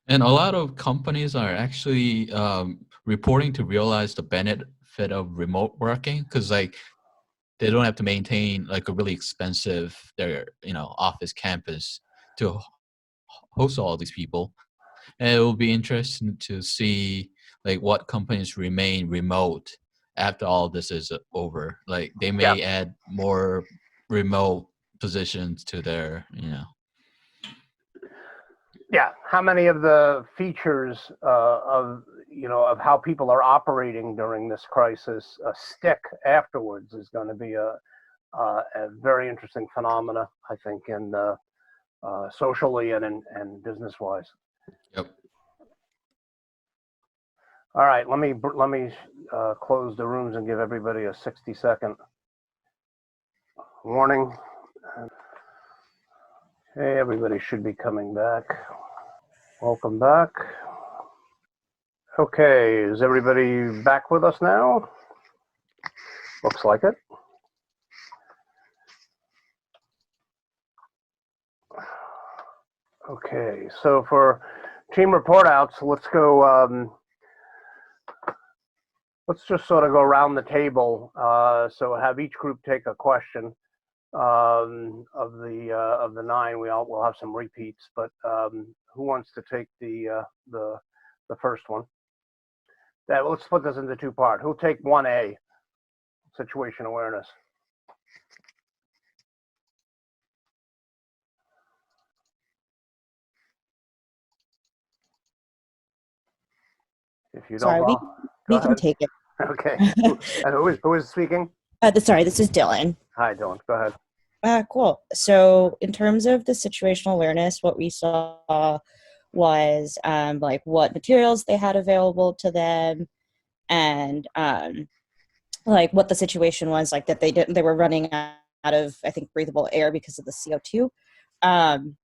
And a lot of companies are actually reporting to realize the benefit of remote working, because like they don't have to maintain like a really expensive office campus to host all these people. And it will be interesting to see like what companies remain remote after all this is over. Like they may add more remote positions to their Yeah, how many of the features of how people are operating during this crisis stick afterwards is going to be a very interesting phenomena, I think, in socially and business wise. Yep. All right, let me close the rooms and give everybody a 60-second warning. Hey, everybody should be coming back. Welcome back. Okay, is everybody back with us now? Looks like it. Okay, so for team report outs, let's go. Let's just sort of go around the table. So have each group take a question. Of the 9, we'll have some repeats, but who wants to take the first one? Let's split this into 2 parts. Who'll take 1A, situation awareness? If you don't, we can take it. Okay. And who is speaking? Sorry, this is Dylan. Hi, Dylan. Go ahead. Cool. So in terms of the situational awareness, what we saw was like what materials they had available to them, and like what the situation was, like that they were running out of, I think, breathable air because of the CO2.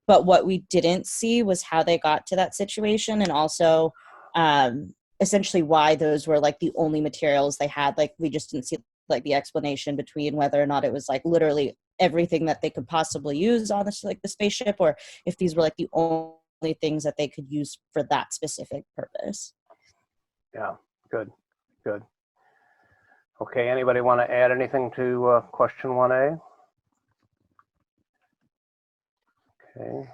But what we didn't see was how they got to that situation, and also essentially why those were like the only materials they had. Like we just didn't see like the explanation between whether or not it was like literally everything that they could possibly use on this, like the spaceship, or if these were like the only things that they could use for that specific purpose. Yeah, good. Okay, anybody want to add anything to question 1A? Okay,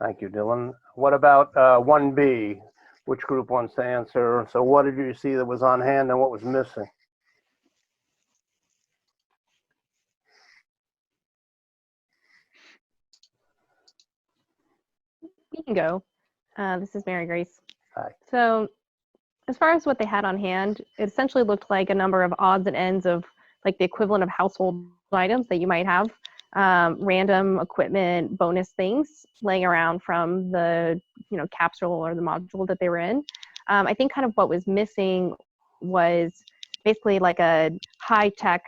thank you, Dylan. What about 1B? Which group wants to answer? So what did you see that was on hand and what was missing? We can go. This is Mary Grace. Hi. So as far as what they had on hand, it essentially looked like a number of odds and ends of like the equivalent of household items that you might have, random equipment, bonus things laying around from the capsule or the module that they were in. I think kind of what was missing was basically like a high-tech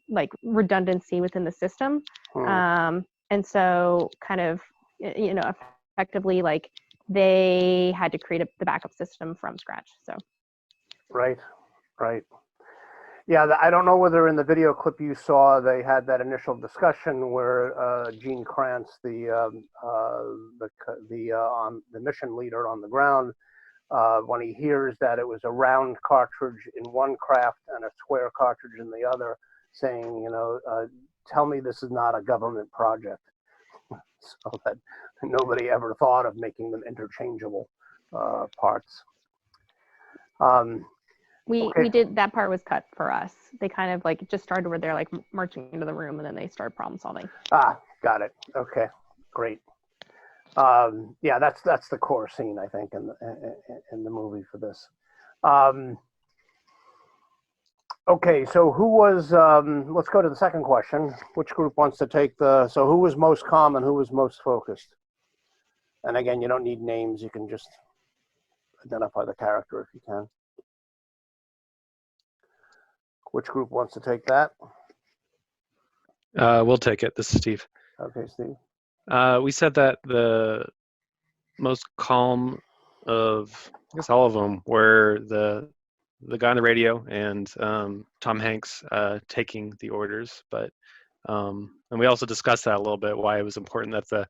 like redundancy within the system. And so kind of, effectively like they had to create the backup system from scratch. So Right, right. Yeah, I don't know whether in the video clip you saw they had that initial discussion where Gene Krantz, the mission leader on the ground, when he hears that it was a round cartridge in one craft and a square cartridge in the other, saying, tell me this is not a government project. So that nobody ever thought of making them interchangeable parts. we Okay. did, that part was cut for us. They kind of like just started where they're like marching into the room and then they start problem solving. Got it. Okay, great. Yeah, that's the core scene, I think, in the movie for this. Okay, so who was, let's go to the second question. Which group wants to take so who was most calm and who was most focused? And again, you don't need names. You can just identify the character if you can. Which group wants to take that? We'll take it. This is Steve. Okay, Steve. We said that the most calm of, I guess, all of them were the guy on the radio and Tom Hanks taking the orders. But and we also discussed that a little bit, why it was important that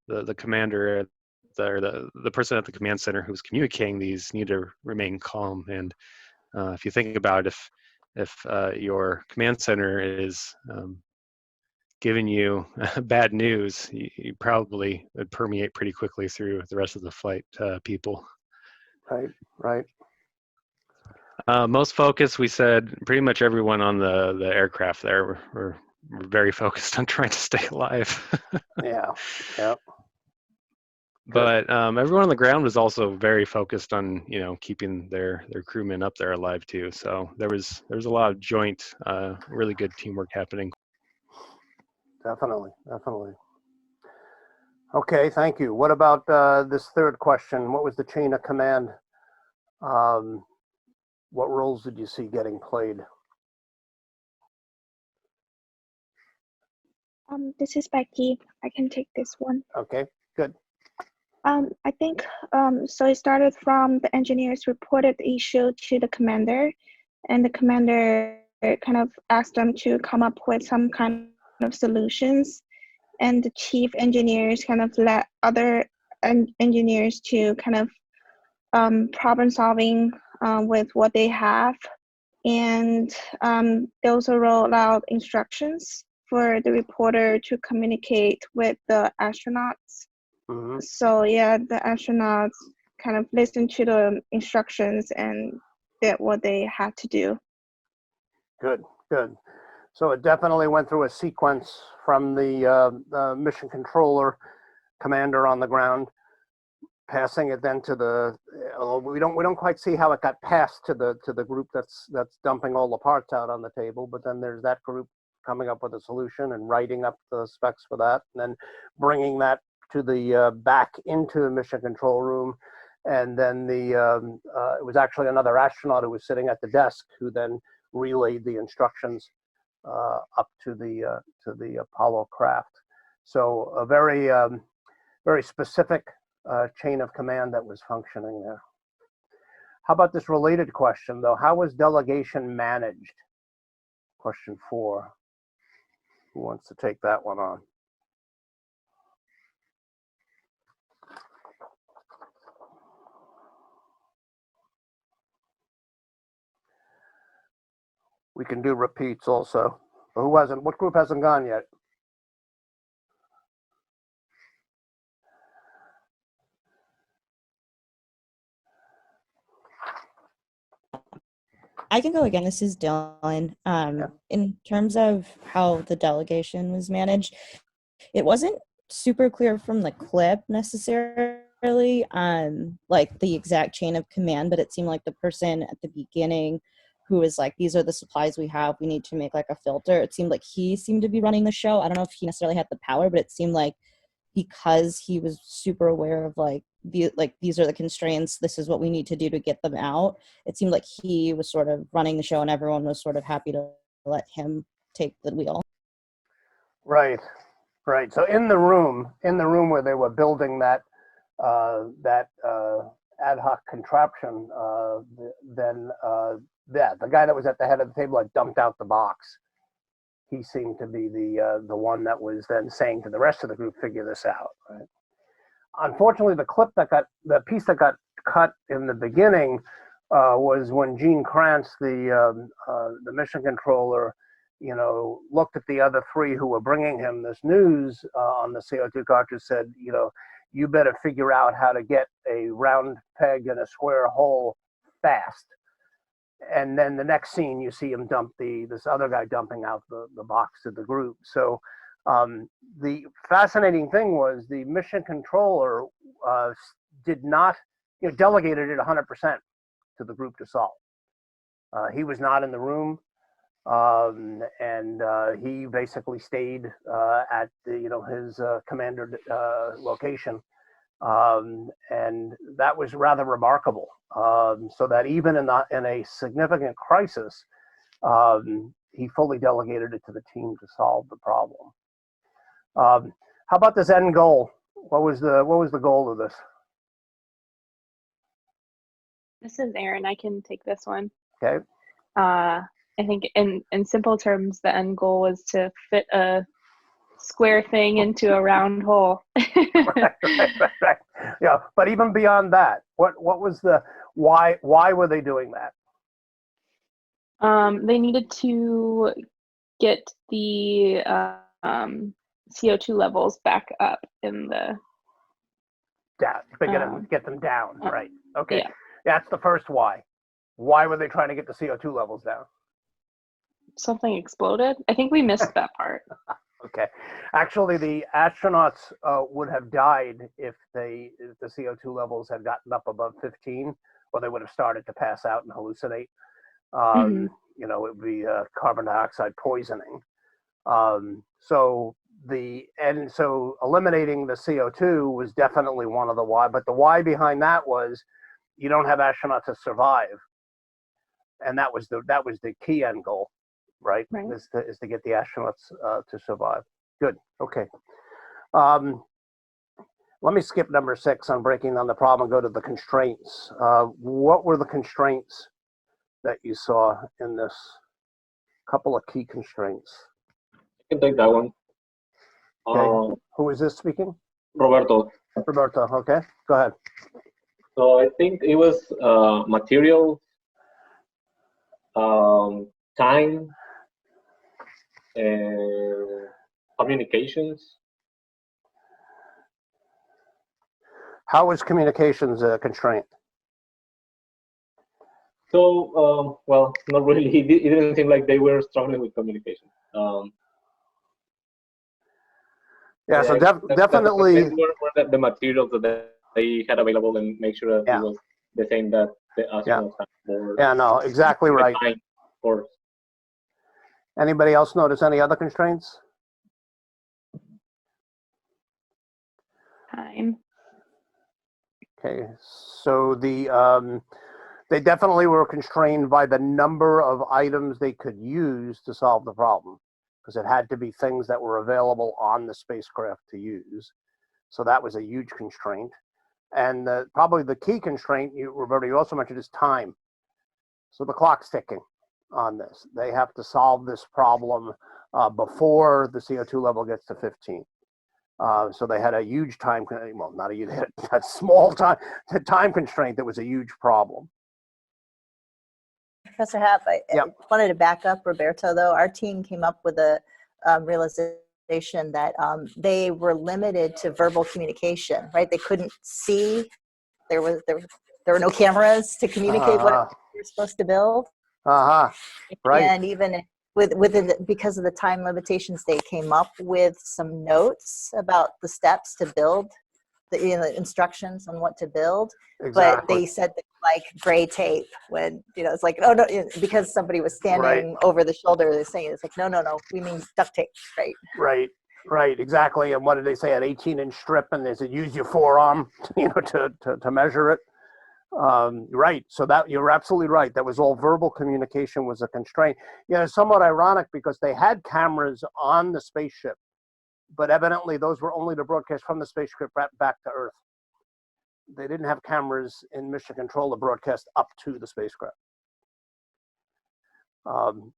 the commander or the person at the command center who was communicating these need to remain calm. And if you think about it, if your command center is giving you bad news, you probably would permeate pretty quickly through the rest of the flight people. Right. Most focused, we said pretty much everyone on the aircraft there were very focused on trying to stay alive. Yeah. But everyone on the ground was also very focused on keeping their crewmen up there alive too. So there was a lot of joint, really good teamwork happening. Definitely. Okay, thank you. What about this third question? What was the chain of command? What roles did you see getting played? This is Becky. I can take this one. Okay, good. I think so. It started from the engineers reported the issue to the commander, and the commander kind of asked them to come up with some kind of solutions, and the chief engineers kind of let other engineers to kind of problem solving with what they have, and they also rolled out instructions for the reporter to communicate with the astronauts. Mm-hmm. So yeah, the astronauts kind of listened to the instructions and did what they had to do. Good. So it definitely went through a sequence from the mission controller, commander on the ground, passing it then to we don't quite see how it got passed to the group that's dumping all the parts out on the table, but then there's that group coming up with a solution and writing up the specs for that, and then bringing that to the back into the mission control room, and then it was actually another astronaut who was sitting at the desk who then relayed the instructions up to the Apollo craft. So a very very specific chain of command that was functioning there. How about this related question though? How was delegation managed? Question 4. Who wants to take that one on? We can do repeats also. But who hasn't? What group hasn't gone yet? I can go again. This is Dylan. In terms of how the delegation was managed, it wasn't super clear from the clip necessarily, like the exact chain of command, but it seemed like the person at the beginning who was like, these are the supplies we have, we need to make like a filter. It seemed like he seemed to be running the show. I don't know if he necessarily had the power, but it seemed like because he was super aware of these are the constraints, this is what we need to do to get them out. It seemed like he was sort of running the show and everyone was sort of happy to let him take the wheel. Right. So in the room where they were building that that ad hoc contraption, then the guy that was at the head of the table had dumped out the box. He seemed to be the one that was then saying to the rest of the group, "Figure this out." Right? Unfortunately, the piece that got cut in the beginning was when Gene Krantz, the mission controller, looked at the other three who were bringing him this news on the CO2 cartridge, said, you better figure out how to get a round peg in a square hole fast. And then the next scene, you see him dump this other guy dumping out the box to the group. So the fascinating thing was the mission controller did not, delegated it 100% to the group to solve. He was not in the room. And he basically stayed at his commander location, and that was rather remarkable. So that even in a significant crisis, he fully delegated it to the team to solve the problem. How about this end goal? What was the goal of this? This is Erin. I can take this one. Okay. I think in simple terms, the end goal was to fit a square thing into a round hole. right. Yeah, but even beyond that, what was the why were they doing that? They needed to get the CO2 levels back up in the get them down, right? Okay, yeah. That's the first why. Why were they trying to get the CO2 levels down? Something exploded. I think we missed that part. Okay, actually, the astronauts would have died if the CO2 levels had gotten up above 15, or they would have started to pass out and hallucinate. It would be carbon dioxide poisoning. So eliminating the CO2 was definitely one of the why. But the why behind that was you don't have astronauts to survive, and that was the key end goal. Right? Is to get the astronauts to survive. Good. Okay. Let me skip number 6 on breaking down the problem and go to the constraints. What were the constraints that you saw in this? Couple of key constraints. I can take that one. Okay. Who is this speaking? Roberto. Roberto. Okay. Go ahead. So I think it was material, time, and communications. How is communications a constraint? So, well, not really. It didn't seem like they were struggling with communication. So definitely were the materials that they had available, and make sure that it was the same that the astronauts had. No, exactly right. For anybody else notice any other constraints? Time. Okay, so they definitely were constrained by the number of items they could use to solve the problem, because it had to be things that were available on the spacecraft to use. So that was a huge constraint. And probably the key constraint, Roberto, you also mentioned, is time. So the clock's ticking on this. They have to solve this problem before the CO2 level gets to 15. So they had a huge time, well, not a huge, a small time constraint that was a huge problem. Professor Happ, I wanted to back up Roberto, though. Our team came up with a realization that they were limited to verbal communication, right? They couldn't see. There were no cameras to communicate what they were supposed to build. Right. And even because of the time limitations, they came up with some notes about the steps to build, the instructions on what to build. Exactly. But they said that, like gray tape, when it's like, oh no, because somebody was standing over the shoulder, they're saying it's like, no, we mean duct tape, right? Right, exactly. And what did they say? An 18-inch strip, and they said use your forearm, to measure it. Right. So that you're absolutely right. That was all verbal communication was a constraint. It's somewhat ironic because they had cameras on the spaceship, but evidently those were only to broadcast from the spaceship back to Earth. they didn't have cameras in mission control to broadcast up to the spacecraft.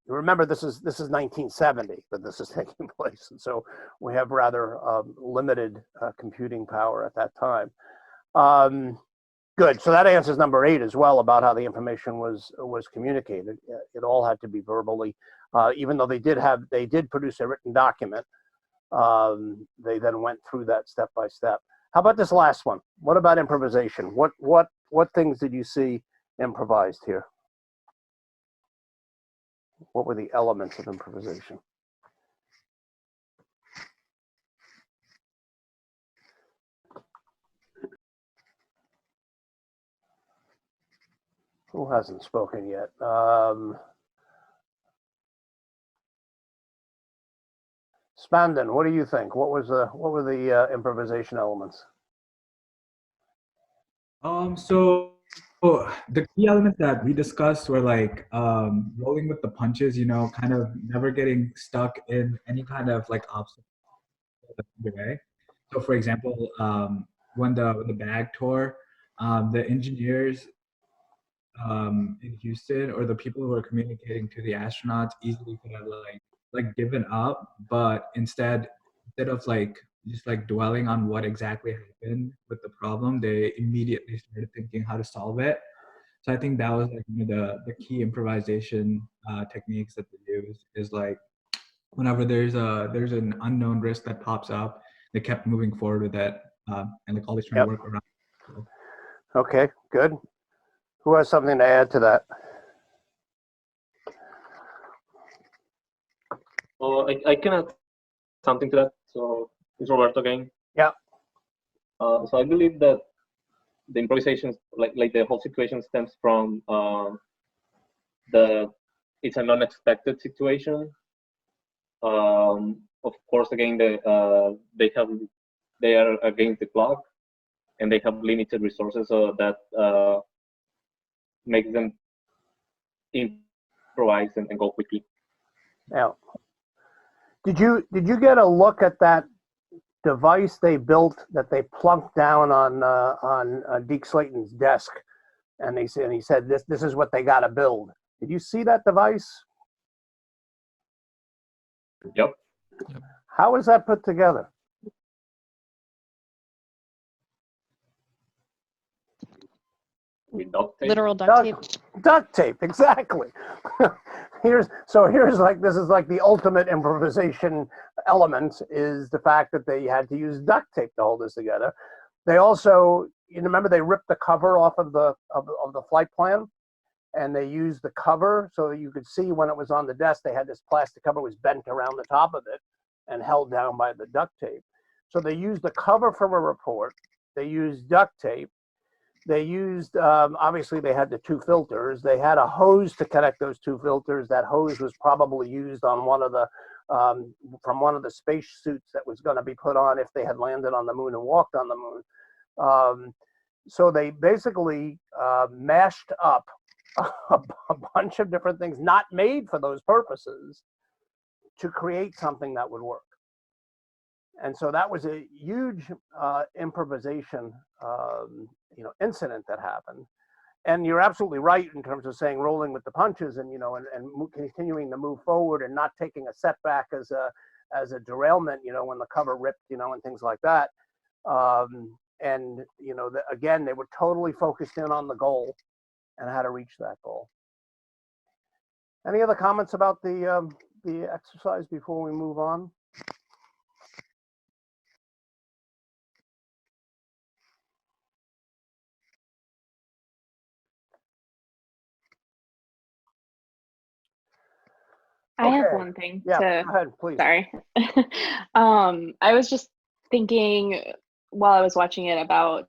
Remember, this is 1970 that this is taking place, and so we have rather limited computing power at that time. Good. So that answers number 8 as well, about how the information was communicated. It all had to be verbally, even though they did produce a written document. They then went through that step by step. How about this last one? What about improvisation? What things did you see improvised here? What were the elements of improvisation? Who hasn't spoken yet? Spandan, what do you think? What were the improvisation elements? So the key elements that we discussed were like rolling with the punches, you know, kind of never getting stuck in any kind of like obstacle way. So for example, when the bag tore, the engineers in Houston, or the people who were communicating to the astronauts, easily could have like given up, but instead of like just like dwelling on what exactly happened with the problem, they immediately started thinking how to solve it. So I think that was like one of the key improvisation techniques that they use, is like whenever there's an unknown risk that pops up, they kept moving forward with it, and like always trying to work around. So. Okay, good. Who has something to add to that? Well, I can add something to that. So it's Roberto again. Yeah. So I believe that the improvisation, like the whole situation, stems from it's an unexpected situation. Of course, again, they are against the clock, and they have limited resources, so that makes them improvise and go quickly. Yeah. Did you get a look at that device they built that they plunked down on Deke Slayton's desk, and he said this is what they got to build? Did you see that device? Yep. How is that put together? With duct tape. Literal duct tape. Duct tape, exactly. Here's like, this is like the ultimate improvisation element, is the fact that they had to use duct tape to hold this together. They also, you remember, they ripped the cover off of the flight plan, and they used the cover so that you could see when it was on the desk. They had this plastic cover was bent around the top of it and held down by the duct tape. So they used the cover from a report. They used duct tape. They used, obviously they had the 2 filters. They had a hose to connect those 2 filters. That hose was probably used on one of the, from one of the space suits that was going to be put on if they had landed on the moon and walked on the moon. So they basically mashed up a bunch of different things not made for those purposes to create something that would work. And so that was a huge improvisation incident that happened. And you're absolutely right in terms of saying rolling with the punches, and continuing to move forward and not taking a setback as a derailment, when the cover ripped, and things like that. Again, they were totally focused in on the goal and how to reach that goal. Any other comments about the exercise before we move on? I have one thing Yeah, to, go ahead, please. Sorry. I was just thinking while I was watching it about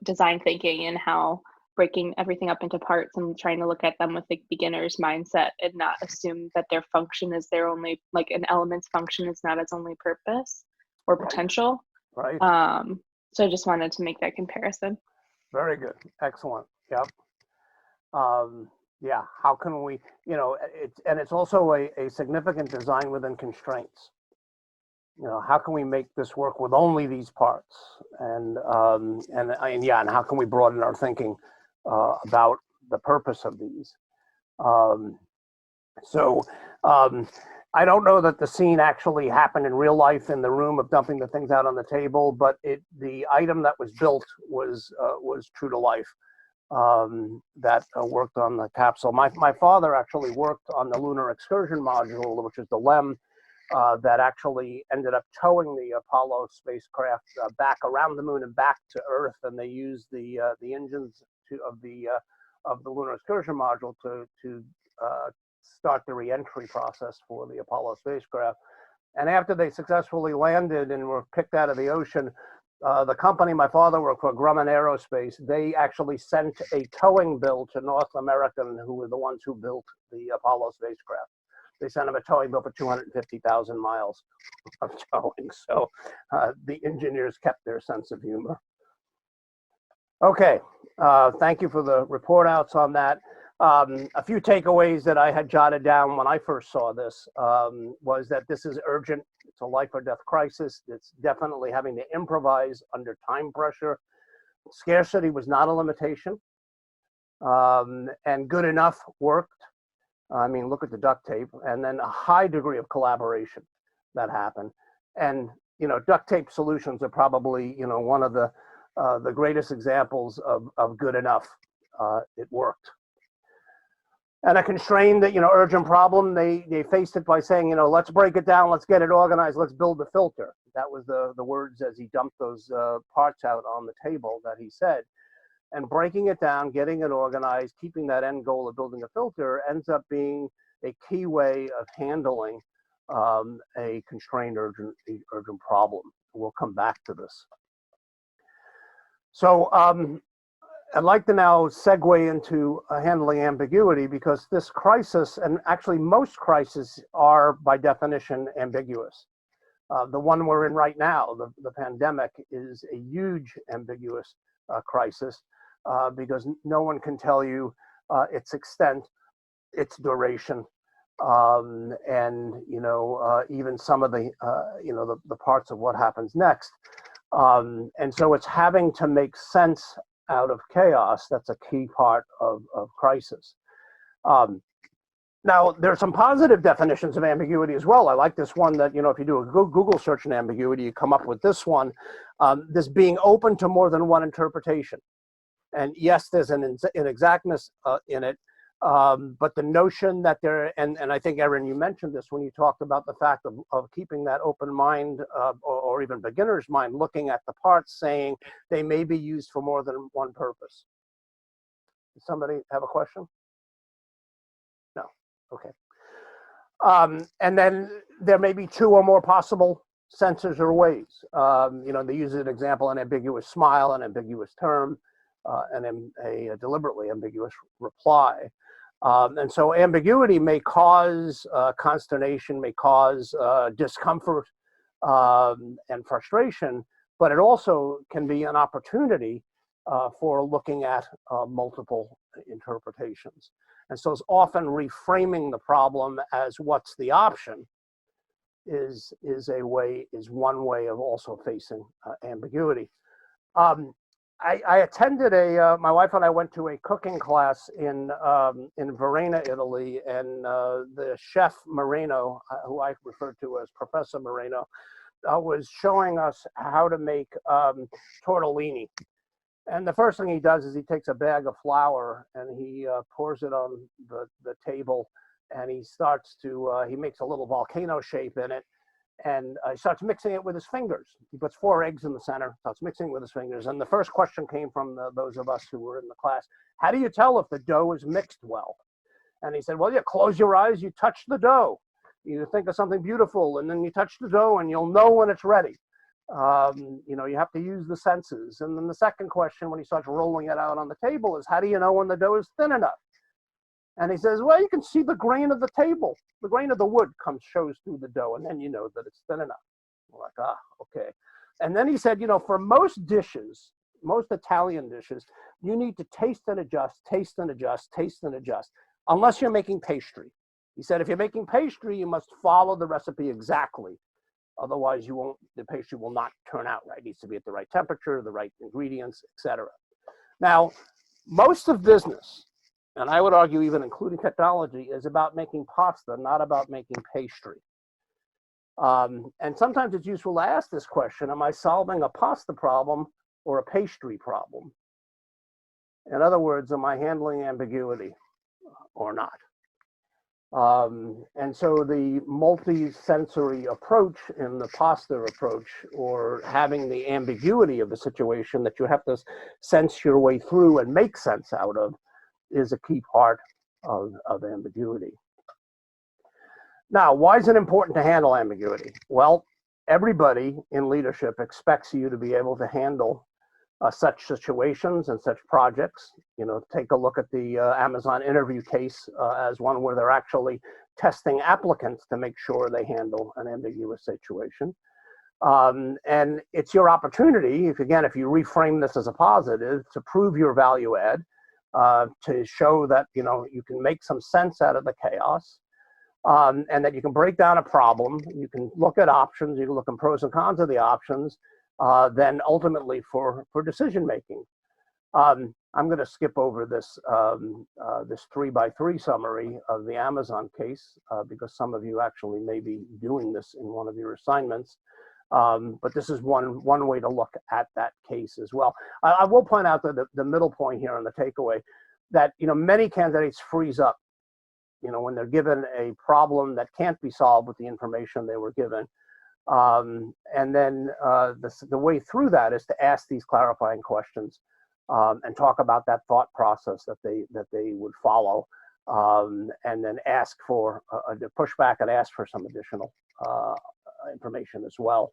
design thinking and how breaking everything up into parts and trying to look at them with a beginner's mindset and not assume that their function is their only, like an element's function is not its only purpose or potential. Right. So I just wanted to make that comparison. Very good. Excellent. Yep. Yeah. How can we, it's also a significant design within constraints. how can we make this work with only these parts? And how can we broaden our thinking about the purpose of these? I don't know that the scene actually happened in real life in the room of dumping the things out on the table, but the item that was built was true to life. That worked on the capsule. My father actually worked on the lunar excursion module, which is the LEM, that actually ended up towing the Apollo spacecraft back around the moon and back to Earth, and they used the engines of the lunar excursion module to start the re-entry process for the Apollo spacecraft. And after they successfully landed and were picked out of the ocean, the company my father worked for, Grumman Aerospace, they actually sent a towing bill to North American, who were the ones who built the Apollo spacecraft. They sent them a towing bill for 250,000 miles of towing. So the engineers kept their sense of humor. Okay, thank you for the report outs on that. A few takeaways that I had jotted down when I first saw this was that this is urgent. It's a life or death crisis. It's definitely having to improvise under time pressure. Scarcity was not a limitation, and good enough worked. I mean, look at the duct tape, and then a high degree of collaboration that happened. And duct tape solutions are probably one of the greatest examples of good enough. It worked. And a constrained, urgent problem, they faced it by saying, let's break it down, let's get it organized, let's build the filter. That was the words as he dumped those parts out on the table that he said. And breaking it down, getting it organized, keeping that end goal of building a filter ends up being a key way of handling a constrained urgent problem. We'll come back to this. So I'd like to now segue into handling ambiguity, because this crisis, and actually most crises are by definition ambiguous. The one we're in right now, the pandemic, is a huge ambiguous crisis because no one can tell you its extent, its duration, and even some of the the parts of what happens next. And so it's having to make sense out of chaos. That's a key part of crisis. Now, there are some positive definitions of ambiguity as well. I like this one that, if you do a Google search in ambiguity, you come up with this one, this being open to more than one interpretation. And yes, there's an inexactness in it, but the notion that there, and I think, Erin, you mentioned this when you talked about the fact of keeping that open mind, or even beginner's mind, looking at the parts, saying they may be used for more than one purpose. Does somebody have a question? No. Okay. And then there may be two or more possible senses or ways. They use an example, an ambiguous smile, an ambiguous term, and a deliberately ambiguous reply. And so ambiguity may cause consternation, may cause discomfort and frustration, but it also can be an opportunity for looking at multiple interpretations. And so it's often reframing the problem as what's the option is one way of also facing ambiguity. I attended my wife and I went to a cooking class in Verona, Italy, and the chef Moreno, who I refer to as Professor Moreno, was showing us how to make tortellini. And the first thing he does is he takes a bag of flour and he pours it on the table, and he starts to, he makes a little volcano shape in it, and he starts mixing it with his fingers. He puts 4 eggs in the center, starts mixing with his fingers. And the first question came from those of us who were in the class: how do you tell if the dough is mixed well? And he said, well, you close your eyes, you touch the dough. You think of something beautiful, and then you touch the dough, and you'll know when it's ready. You have to use the senses. And then the second question, when he starts rolling it out on the table, is how do you know when the dough is thin enough? And he says, well, you can see the grain of the table. The grain of the wood shows through the dough, and then you know that it's thin enough. We're like, okay. And then he said, for most dishes, most Italian dishes, you need to taste and adjust, taste and adjust, taste and adjust, unless you're making pastry. He said, if you're making pastry, you must follow the recipe exactly. Otherwise, the pastry will not turn out right. It needs to be at the right temperature, the right ingredients, etc. Now, most of business, and I would argue even including technology, is about making pasta, not about making pastry. And sometimes it's useful to ask this question: am I solving a pasta problem or a pastry problem? In other words, am I handling ambiguity or not? And so the multi-sensory approach in the pasta approach, or having the ambiguity of the situation that you have to sense your way through and make sense out of, is a key part of ambiguity. Now, why is it important to handle ambiguity? Well, everybody in leadership expects you to be able to handle such situations and such projects. You know, take a look at the Amazon interview case as one where they're actually testing applicants to make sure they handle an ambiguous situation. And it's your opportunity, if you reframe this as a positive, to prove your value add, to show that, you know, you can make some sense out of the chaos, and that you can break down a problem. You can look at options, you can look at pros and cons of the options, then ultimately for decision making. I'm going to skip over this this 3x3 summary of the Amazon case because some of you actually may be doing this in one of your assignments. But this is one way to look at that case as well. I will point out that the middle point here on the takeaway, that, you know, many candidates freeze up, you know, when they're given a problem that can't be solved with the information they were given. And then the way through that is to ask these clarifying questions and talk about that thought process that they would follow, and then ask for push back and ask for some additional information as well.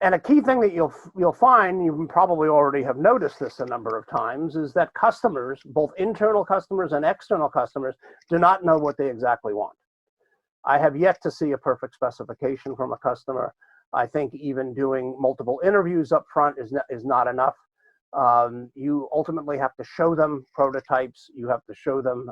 And a key thing that you'll find, you probably already have noticed this a number of times, is that customers, both internal customers and external customers, do not know what they exactly want. I have yet to see a perfect specification from a customer. I think even doing multiple interviews up front is not enough. You ultimately have to show them prototypes. You have to show them,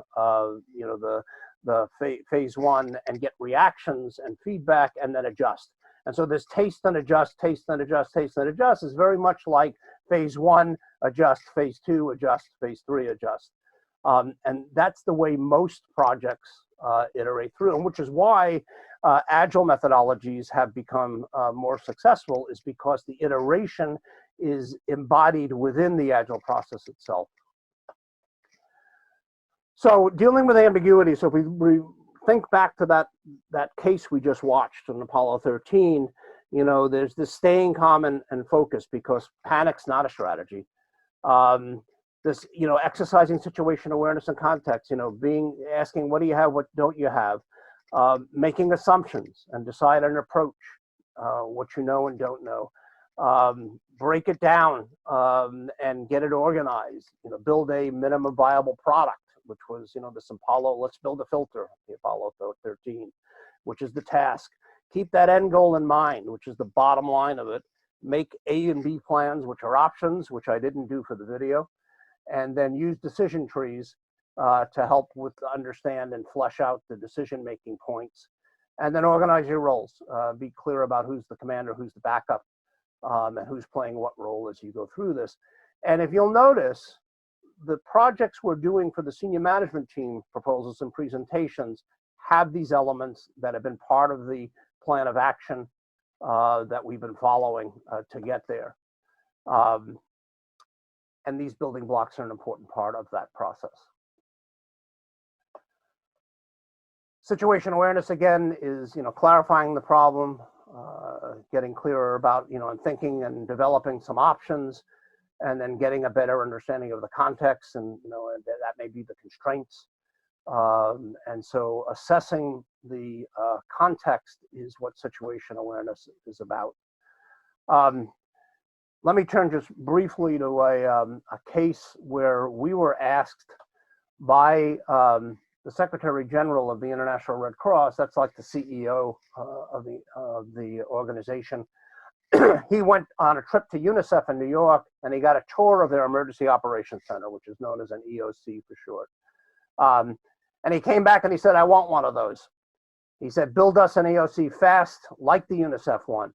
you know, the phase one, and get reactions and feedback, and then adjust. And so this taste and adjust, taste and adjust, taste and adjust is very much like phase one, adjust, phase two, adjust, phase three, adjust. And that's the way most projects iterate through, and which is why agile methodologies have become more successful, is because the iteration is embodied within the agile process itself. So dealing with ambiguity, so if we think back to that case we just watched on Apollo 13, you know, there's this staying calm and focus, because panic's not a strategy. This, you know, exercising situation awareness and context, you know, asking what do you have, what don't you have, making assumptions and decide an approach, what you know and don't know, break it down and get it organized, you know, build a minimum viable product, which was, you know, this Apollo, let's build a filter, the Apollo 13, which is the task. Keep that end goal in mind, which is the bottom line of it. Make A and B plans, which are options, which I didn't do for the video, and then use decision trees to help with understand and flesh out the decision-making points, and then organize your roles. Be clear about who's the commander, who's the backup, and who's playing what role as you go through this. And if you'll notice, the projects we're doing for the senior management team proposals and presentations have these elements that have been part of the plan of action that we've been following to get there. And these building blocks are an important part of that process. Situation awareness, again, is, you know, clarifying the problem, getting clearer about, you know, and thinking and developing some options, and then getting a better understanding of the context, and, you know, and that may be the constraints. And so assessing the context is what situation awareness is about. Let me turn just briefly to a case where we were asked by the Secretary General of the International Red Cross, that's like the CEO of the organization. He went on a trip to UNICEF in New York, and he got a tour of their Emergency Operations Center, which is known as an EOC for short. And he came back and he said, I want one of those. He said, build us an EOC fast, like the UNICEF one.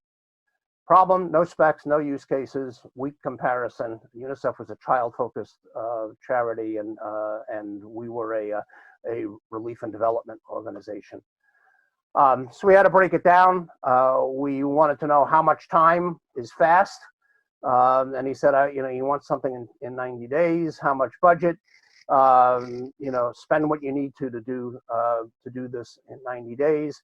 Problem, no specs, no use cases, weak comparison. UNICEF was a child-focused charity, and we were a relief and development organization. So we had to break it down. We wanted to know how much time is fast. And he said, you want something in 90 days, how much budget, spend what you need to do this in 90 days.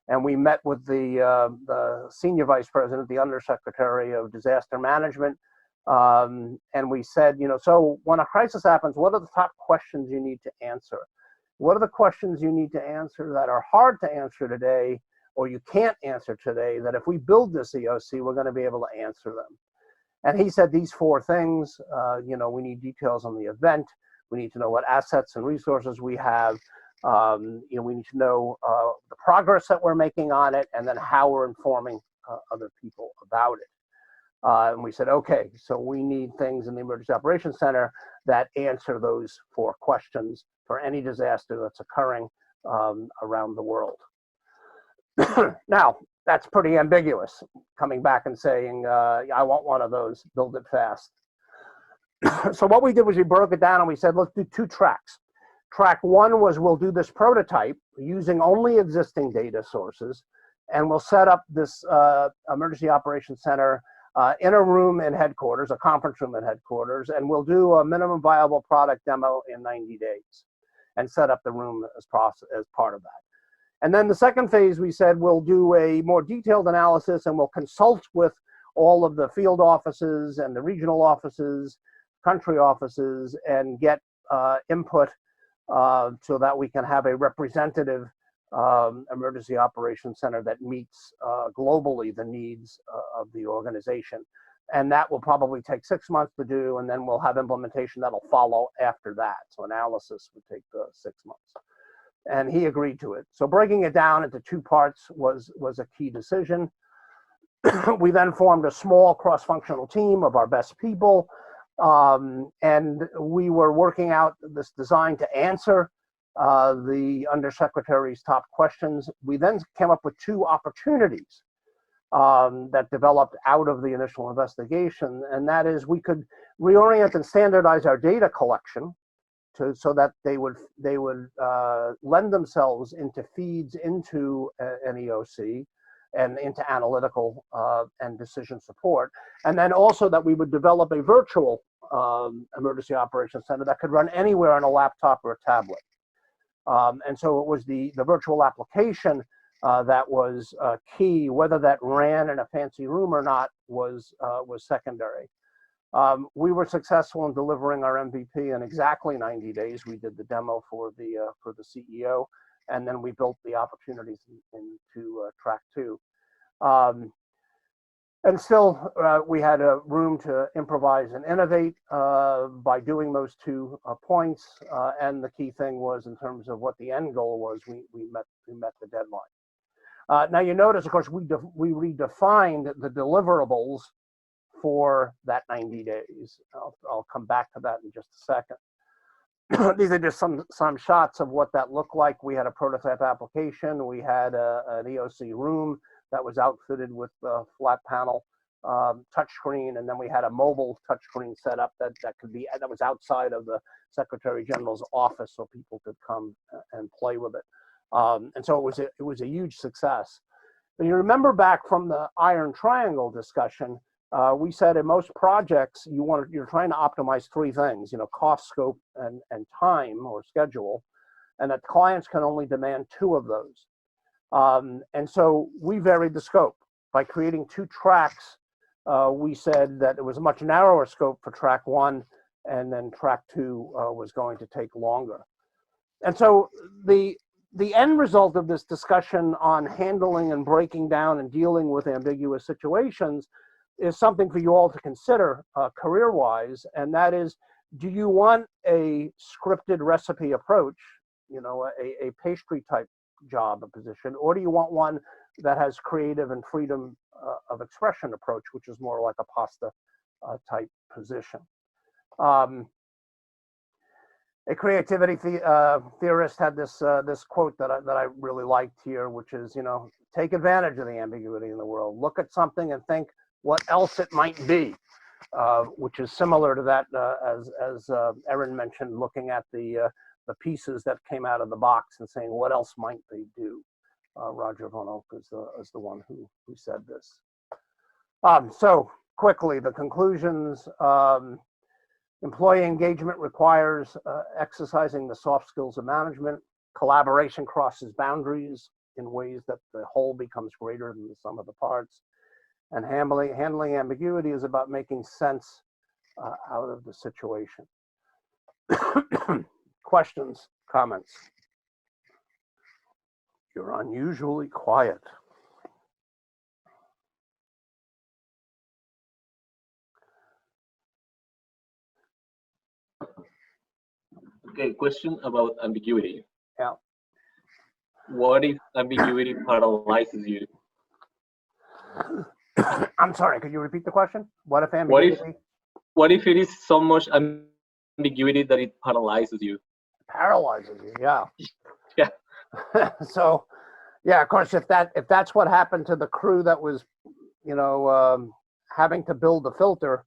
And we met with the senior vice president, the undersecretary of disaster management. And we said, so when a crisis happens, what are the top questions you need to answer? What are the questions you need to answer that are hard to answer today, or you can't answer today, that if we build this EOC, we're going to be able to answer them? And he said these 4 things. We need details on the event. We need to know what assets and resources we have. We need to know the progress that we're making on it, and then how we're informing other people about it. And we said, okay, so we need things in the Emergency Operations Center that answer those 4 questions for any disaster that's occurring around the world. Now, that's pretty ambiguous, coming back and saying, I want one of those, build it fast. So what we did was we broke it down and we said, let's do 2 tracks. Track 1 was we'll do this prototype using only existing data sources, and we'll set up this Emergency Operations Center in a room in headquarters, a conference room in headquarters, and we'll do a minimum viable product demo in 90 days and set up the room as part of that. And then the second phase, we said we'll do a more detailed analysis, and we'll consult with all of the field offices and the regional offices, country offices, and get input so that we can have a representative emergency operations center that meets globally the needs of the organization. And that will probably take 6 months to do, and then we'll have implementation that'll follow after that. So analysis would take 6 months. And he agreed to it. So breaking it down into 2 parts was a key decision. We then formed a small cross-functional team of our best people, and we were working out this design to answer the undersecretary's top questions. We then came up with 2 opportunities that developed out of the initial investigation, and that is we could reorient and standardize our data collection so that they would lend themselves into feeds into an EOC and into analytical and decision support. And then also that we would develop a virtual emergency operations center that could run anywhere on a laptop or a tablet. And so it was the virtual application that was key. Whether that ran in a fancy room or not was secondary. We were successful in delivering our MVP in exactly 90 days. We did the demo for the CEO, and then we built the opportunities into track 2. And still, we had a room to improvise and innovate by doing those 2 points. And the key thing was, in terms of what the end goal was, we met the deadline. Now you notice, of course, we redefined the deliverables for that 90 days. I'll come back to that in just a second. These are just some shots of what that looked like. We had a prototype application. We had an EOC room that was outfitted with a flat panel touchscreen, and then we had a mobile touchscreen set up that was outside of the Secretary General's office, so people could come and play with it. And so it was a huge success. And you remember back from the Iron Triangle discussion, we said in most projects you're trying to optimize 3 things: cost, scope, and time or schedule, and that clients can only demand 2 of those. And so we varied the scope by creating 2 tracks. We said that it was a much narrower scope for track 1, and then track 2 was going to take longer. And so the end result of this discussion on handling and breaking down and dealing with ambiguous situations is something for you all to consider career-wise, and that is, do you want a scripted recipe approach, a pastry type job, a position, or do you want one that has creative and freedom of expression approach, which is more like a pasta type position? A creativity theorist had this quote that I really liked here, which is, take advantage of the ambiguity in the world. Look at something and think what else it might be, which is similar to that, as Erin mentioned, looking at the pieces that came out of the box and saying what else might they do. Roger Von Oak is the one who said this. So quickly, the conclusions. Employee engagement requires exercising the soft skills of management. Collaboration crosses boundaries in ways that the whole becomes greater than the sum of the parts. And handling ambiguity is about making sense out of the situation. Questions, comments? You're unusually quiet. Okay, question about ambiguity. Yeah. What if ambiguity paralyzes you? I'm sorry, could you repeat the question? What if ambiguity? What if it is so much ambiguity that it paralyzes you? Paralyzes you, yeah. Yeah. So, yeah, of course, if that's what happened to the crew that was, having to build the filter,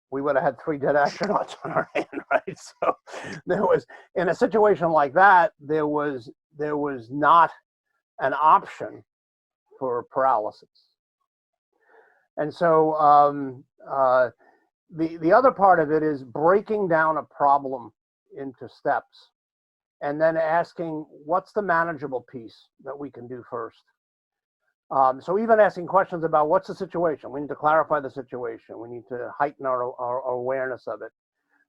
we would have had 3 dead astronauts on our hand, right? So there was, in a situation like that, there was not an option for paralysis. And so the other part of it is breaking down a problem into steps and then asking, what's the manageable piece that we can do first? So even asking questions about what's the situation, we need to clarify the situation. We need to heighten our awareness of it.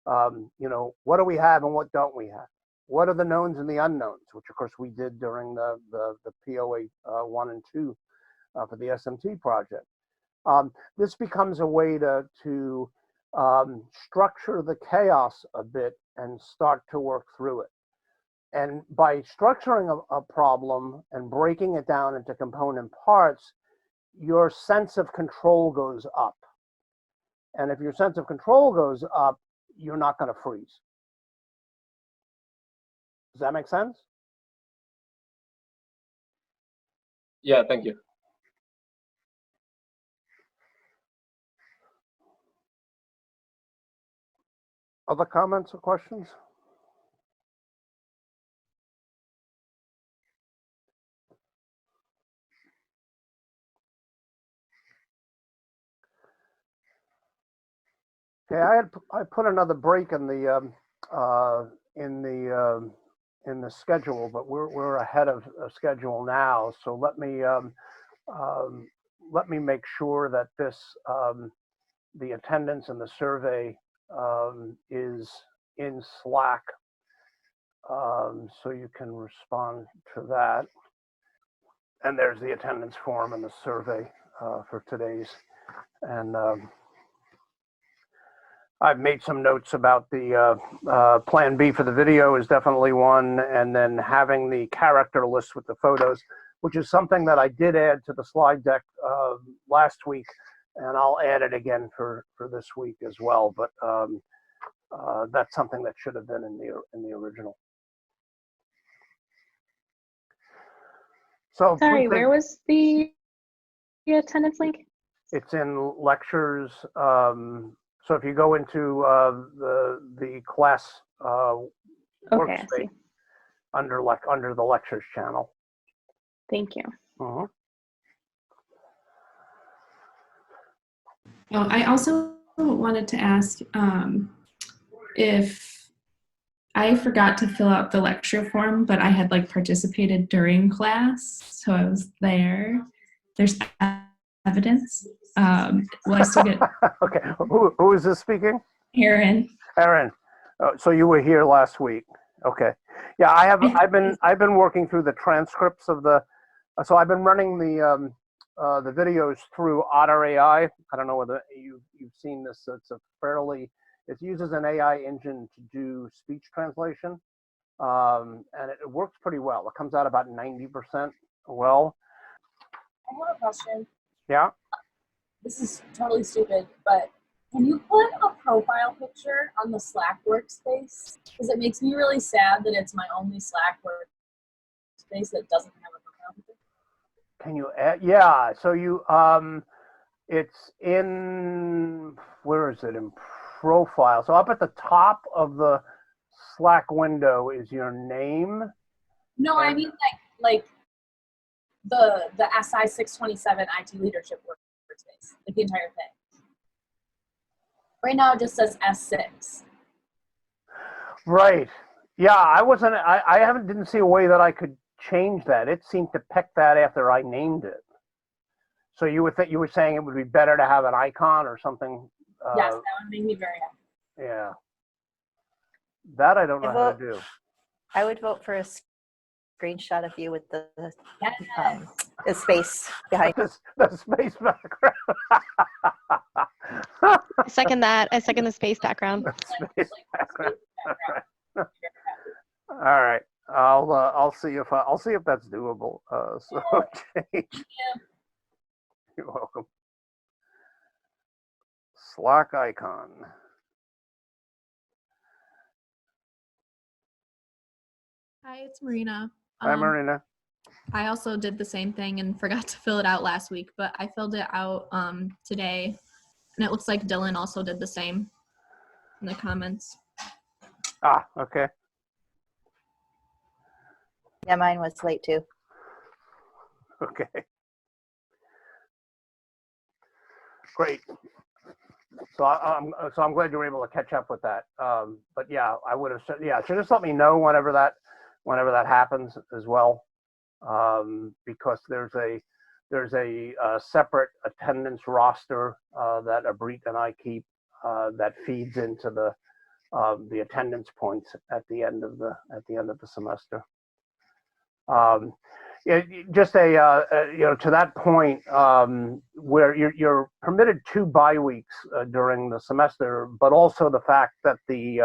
What do we have and what don't we have? What are the knowns and the unknowns, which of course we did during the POA 1 and 2 for the SMT project. This becomes a way to structure the chaos a bit and start to work through it. And by structuring a problem and breaking it down into component parts, your sense of control goes up. And if your sense of control goes up, you're not going to freeze. Does that make sense? Yeah, thank you. Other comments or questions? Okay, I put another break in the schedule, but we're ahead of schedule now. So let me make sure that this the attendance and the survey is in Slack, so you can respond to that. And there's the attendance form and the survey for today's. And I've made some notes about the plan B for the video is definitely one, and then having the character list with the photos, which is something that I did add to the slide deck last week, and I'll add it again for this week as well. But that's something that should have been in the original. So sorry, where was the attendance link? It's in lectures. So if you go into the class workspace under the lectures channel. Thank you. Oh, I also wanted to ask if I forgot to fill out the lecture form, but I had participated during class, so I was there. There's evidence. Will I still get? Okay. Who is this speaking? Erin. Erin. Oh, so you were here last week. Okay. Yeah, I've been working through the transcripts of the. So I've been running the videos through Otter AI. I don't know whether you've seen this. It uses an AI engine to do speech translation, and it works pretty well. It comes out about 90% well. I have a question. Yeah. This is totally stupid, but Can you put a profile picture on the Slack workspace? Because it makes me really sad that it's my only Slack workspace that doesn't have a profile picture. Can you add? Yeah. So you it's in, where is it, in profile? So up at the top of the Slack window is your name. No, I mean like the SI-627 IT leadership workspace, like the entire thing. Right now it just says S6. Right. Yeah, I didn't see a way that I could change that. It seemed to pick that after I named it. So you were saying it would be better to have an icon or something? Yes, that would make me very happy. Yeah. That I don't know how to do. I would vote for a screenshot of you with the space behind. The space background. I second that. I second the space background. Space background. All right. I'll see if that's doable. So change. You're welcome. Slack icon. Hi, it's Marina. Hi, Marina. I also did the same thing and forgot to fill it out last week, but I filled it out today, and it looks like Dylan also did the same in the comments. Ah, okay. Yeah, mine was late too. Okay. Great. So I'm glad you were able to catch up with that. But yeah, I would have said, yeah. So just let me know whenever that happens as well, because there's a separate attendance roster that Abrit and I keep that feeds into the attendance points at the end of the semester. Just to that point, where you're permitted 2 bye weeks during the semester, but also the fact that the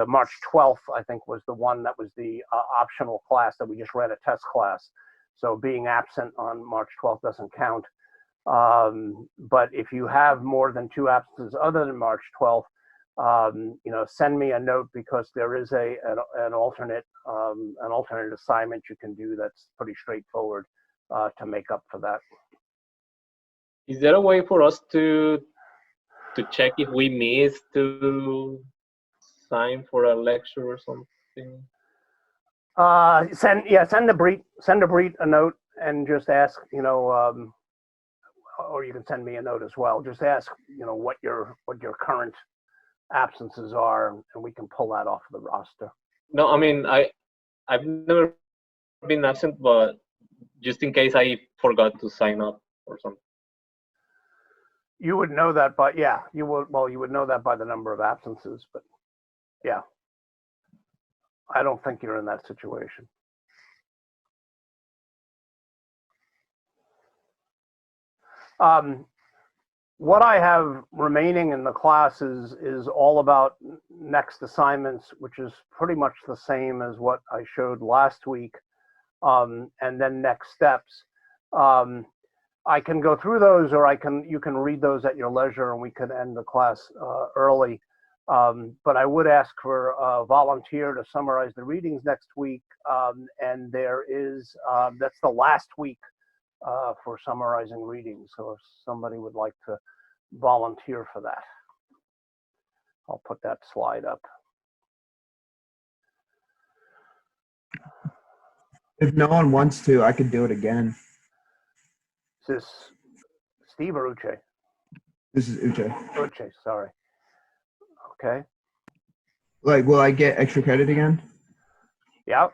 March 12th, I think, was the one that was the optional class that we just ran a test class. So being absent on March 12th doesn't count. But if you have more than 2 absences other than March 12th, send me a note, because there is an alternate assignment you can do that's pretty straightforward to make up for that. Is there a way for us to check if we missed to sign for a lecture or something? Send Abrit a note and just ask, or you can send me a note as well. Just ask, what your current absences are, and we can pull that off of the roster. No, I mean, I've never been absent, but just in case I forgot to sign up or something. You would know that, but yeah, you would know that by the number of absences, but yeah, I don't think you're in that situation. What I have remaining in the class is all about next assignments, which is pretty much the same as what I showed last week, and then next steps. I can go through those, or you can read those at your leisure, and we can end the class early. But I would ask for a volunteer to summarize the readings next week, and that's the last week for summarizing readings. So if somebody would like to volunteer for that, I'll put that slide up. If no one wants to, I could do it again. Is this Steve or Uche? This is Uche. Uche, sorry. Okay. Like, will I get extra credit again? Yeah.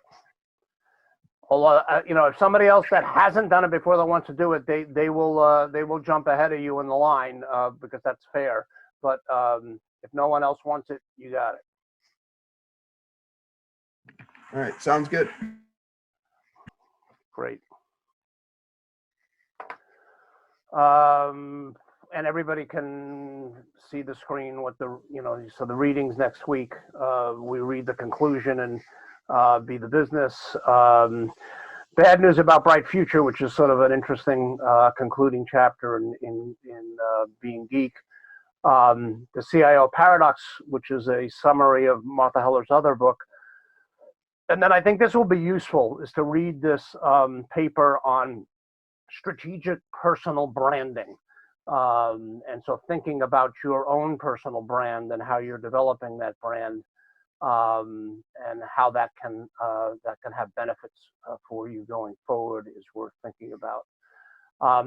Although, if somebody else that hasn't done it before that wants to do it, they will jump ahead of you in the line, because that's fair. But if no one else wants it, you got it. All right, sounds good. Great. And everybody can see the screen what so the readings next week, we read the conclusion and be the business. Bad news about bright future, which is sort of an interesting concluding chapter in being geek. the CIO Paradox, which is a summary of Martha Heller's other book. And then I think this will be useful, is to read this paper on strategic personal branding. And so thinking about your own personal brand and how you're developing that brand, and how that can have benefits for you going forward is worth thinking about.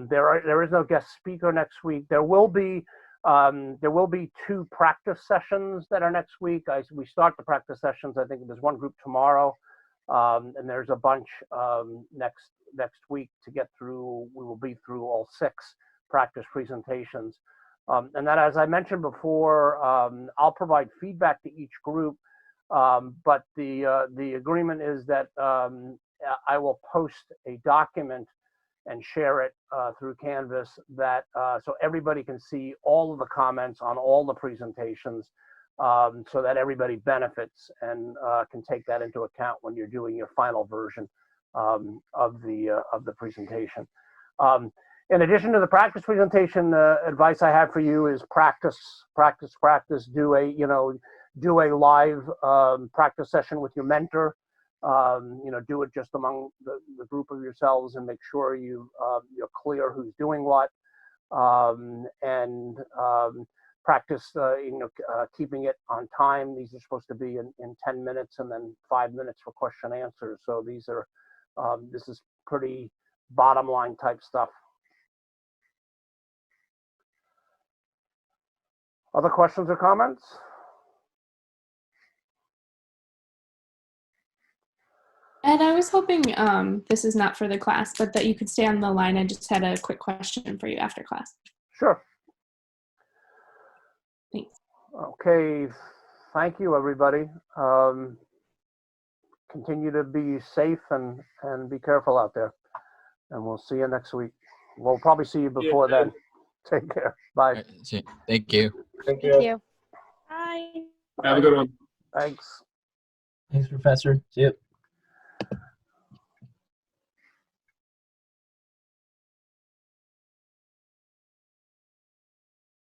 There is no guest speaker next week. There will be 2 practice sessions that are next week. We start the practice sessions. I think there's one group tomorrow, and there's a bunch next week to get through. We will be through all 6 practice presentations. And then, as I mentioned before, I'll provide feedback to each group, but the agreement is that I will post a document and share it through Canvas that so everybody can see all of the comments on all the presentations, so that everybody benefits and can take that into account when you're doing your final version of the presentation. In addition to the practice presentation, advice I have for you is practice. Do a live practice session with your mentor. Do it just among the group of yourselves and make sure you're clear who's doing what, and practice keeping it on time. These are supposed to be in 10 minutes and then 5 minutes for question and answers. So this is pretty bottom line type stuff. Other questions or comments? And I was hoping, this is not for the class, but that you could stay on the line. I just had a quick question for you after class. Sure. Thanks. Okay, thank you, everybody. Continue to be safe and be careful out there. And we'll see you next week. We'll probably see you before then. Take care. Bye. Thank you. Thank Thank you. you. Bye. Have a good one. Thanks. Thanks, Professor. See you.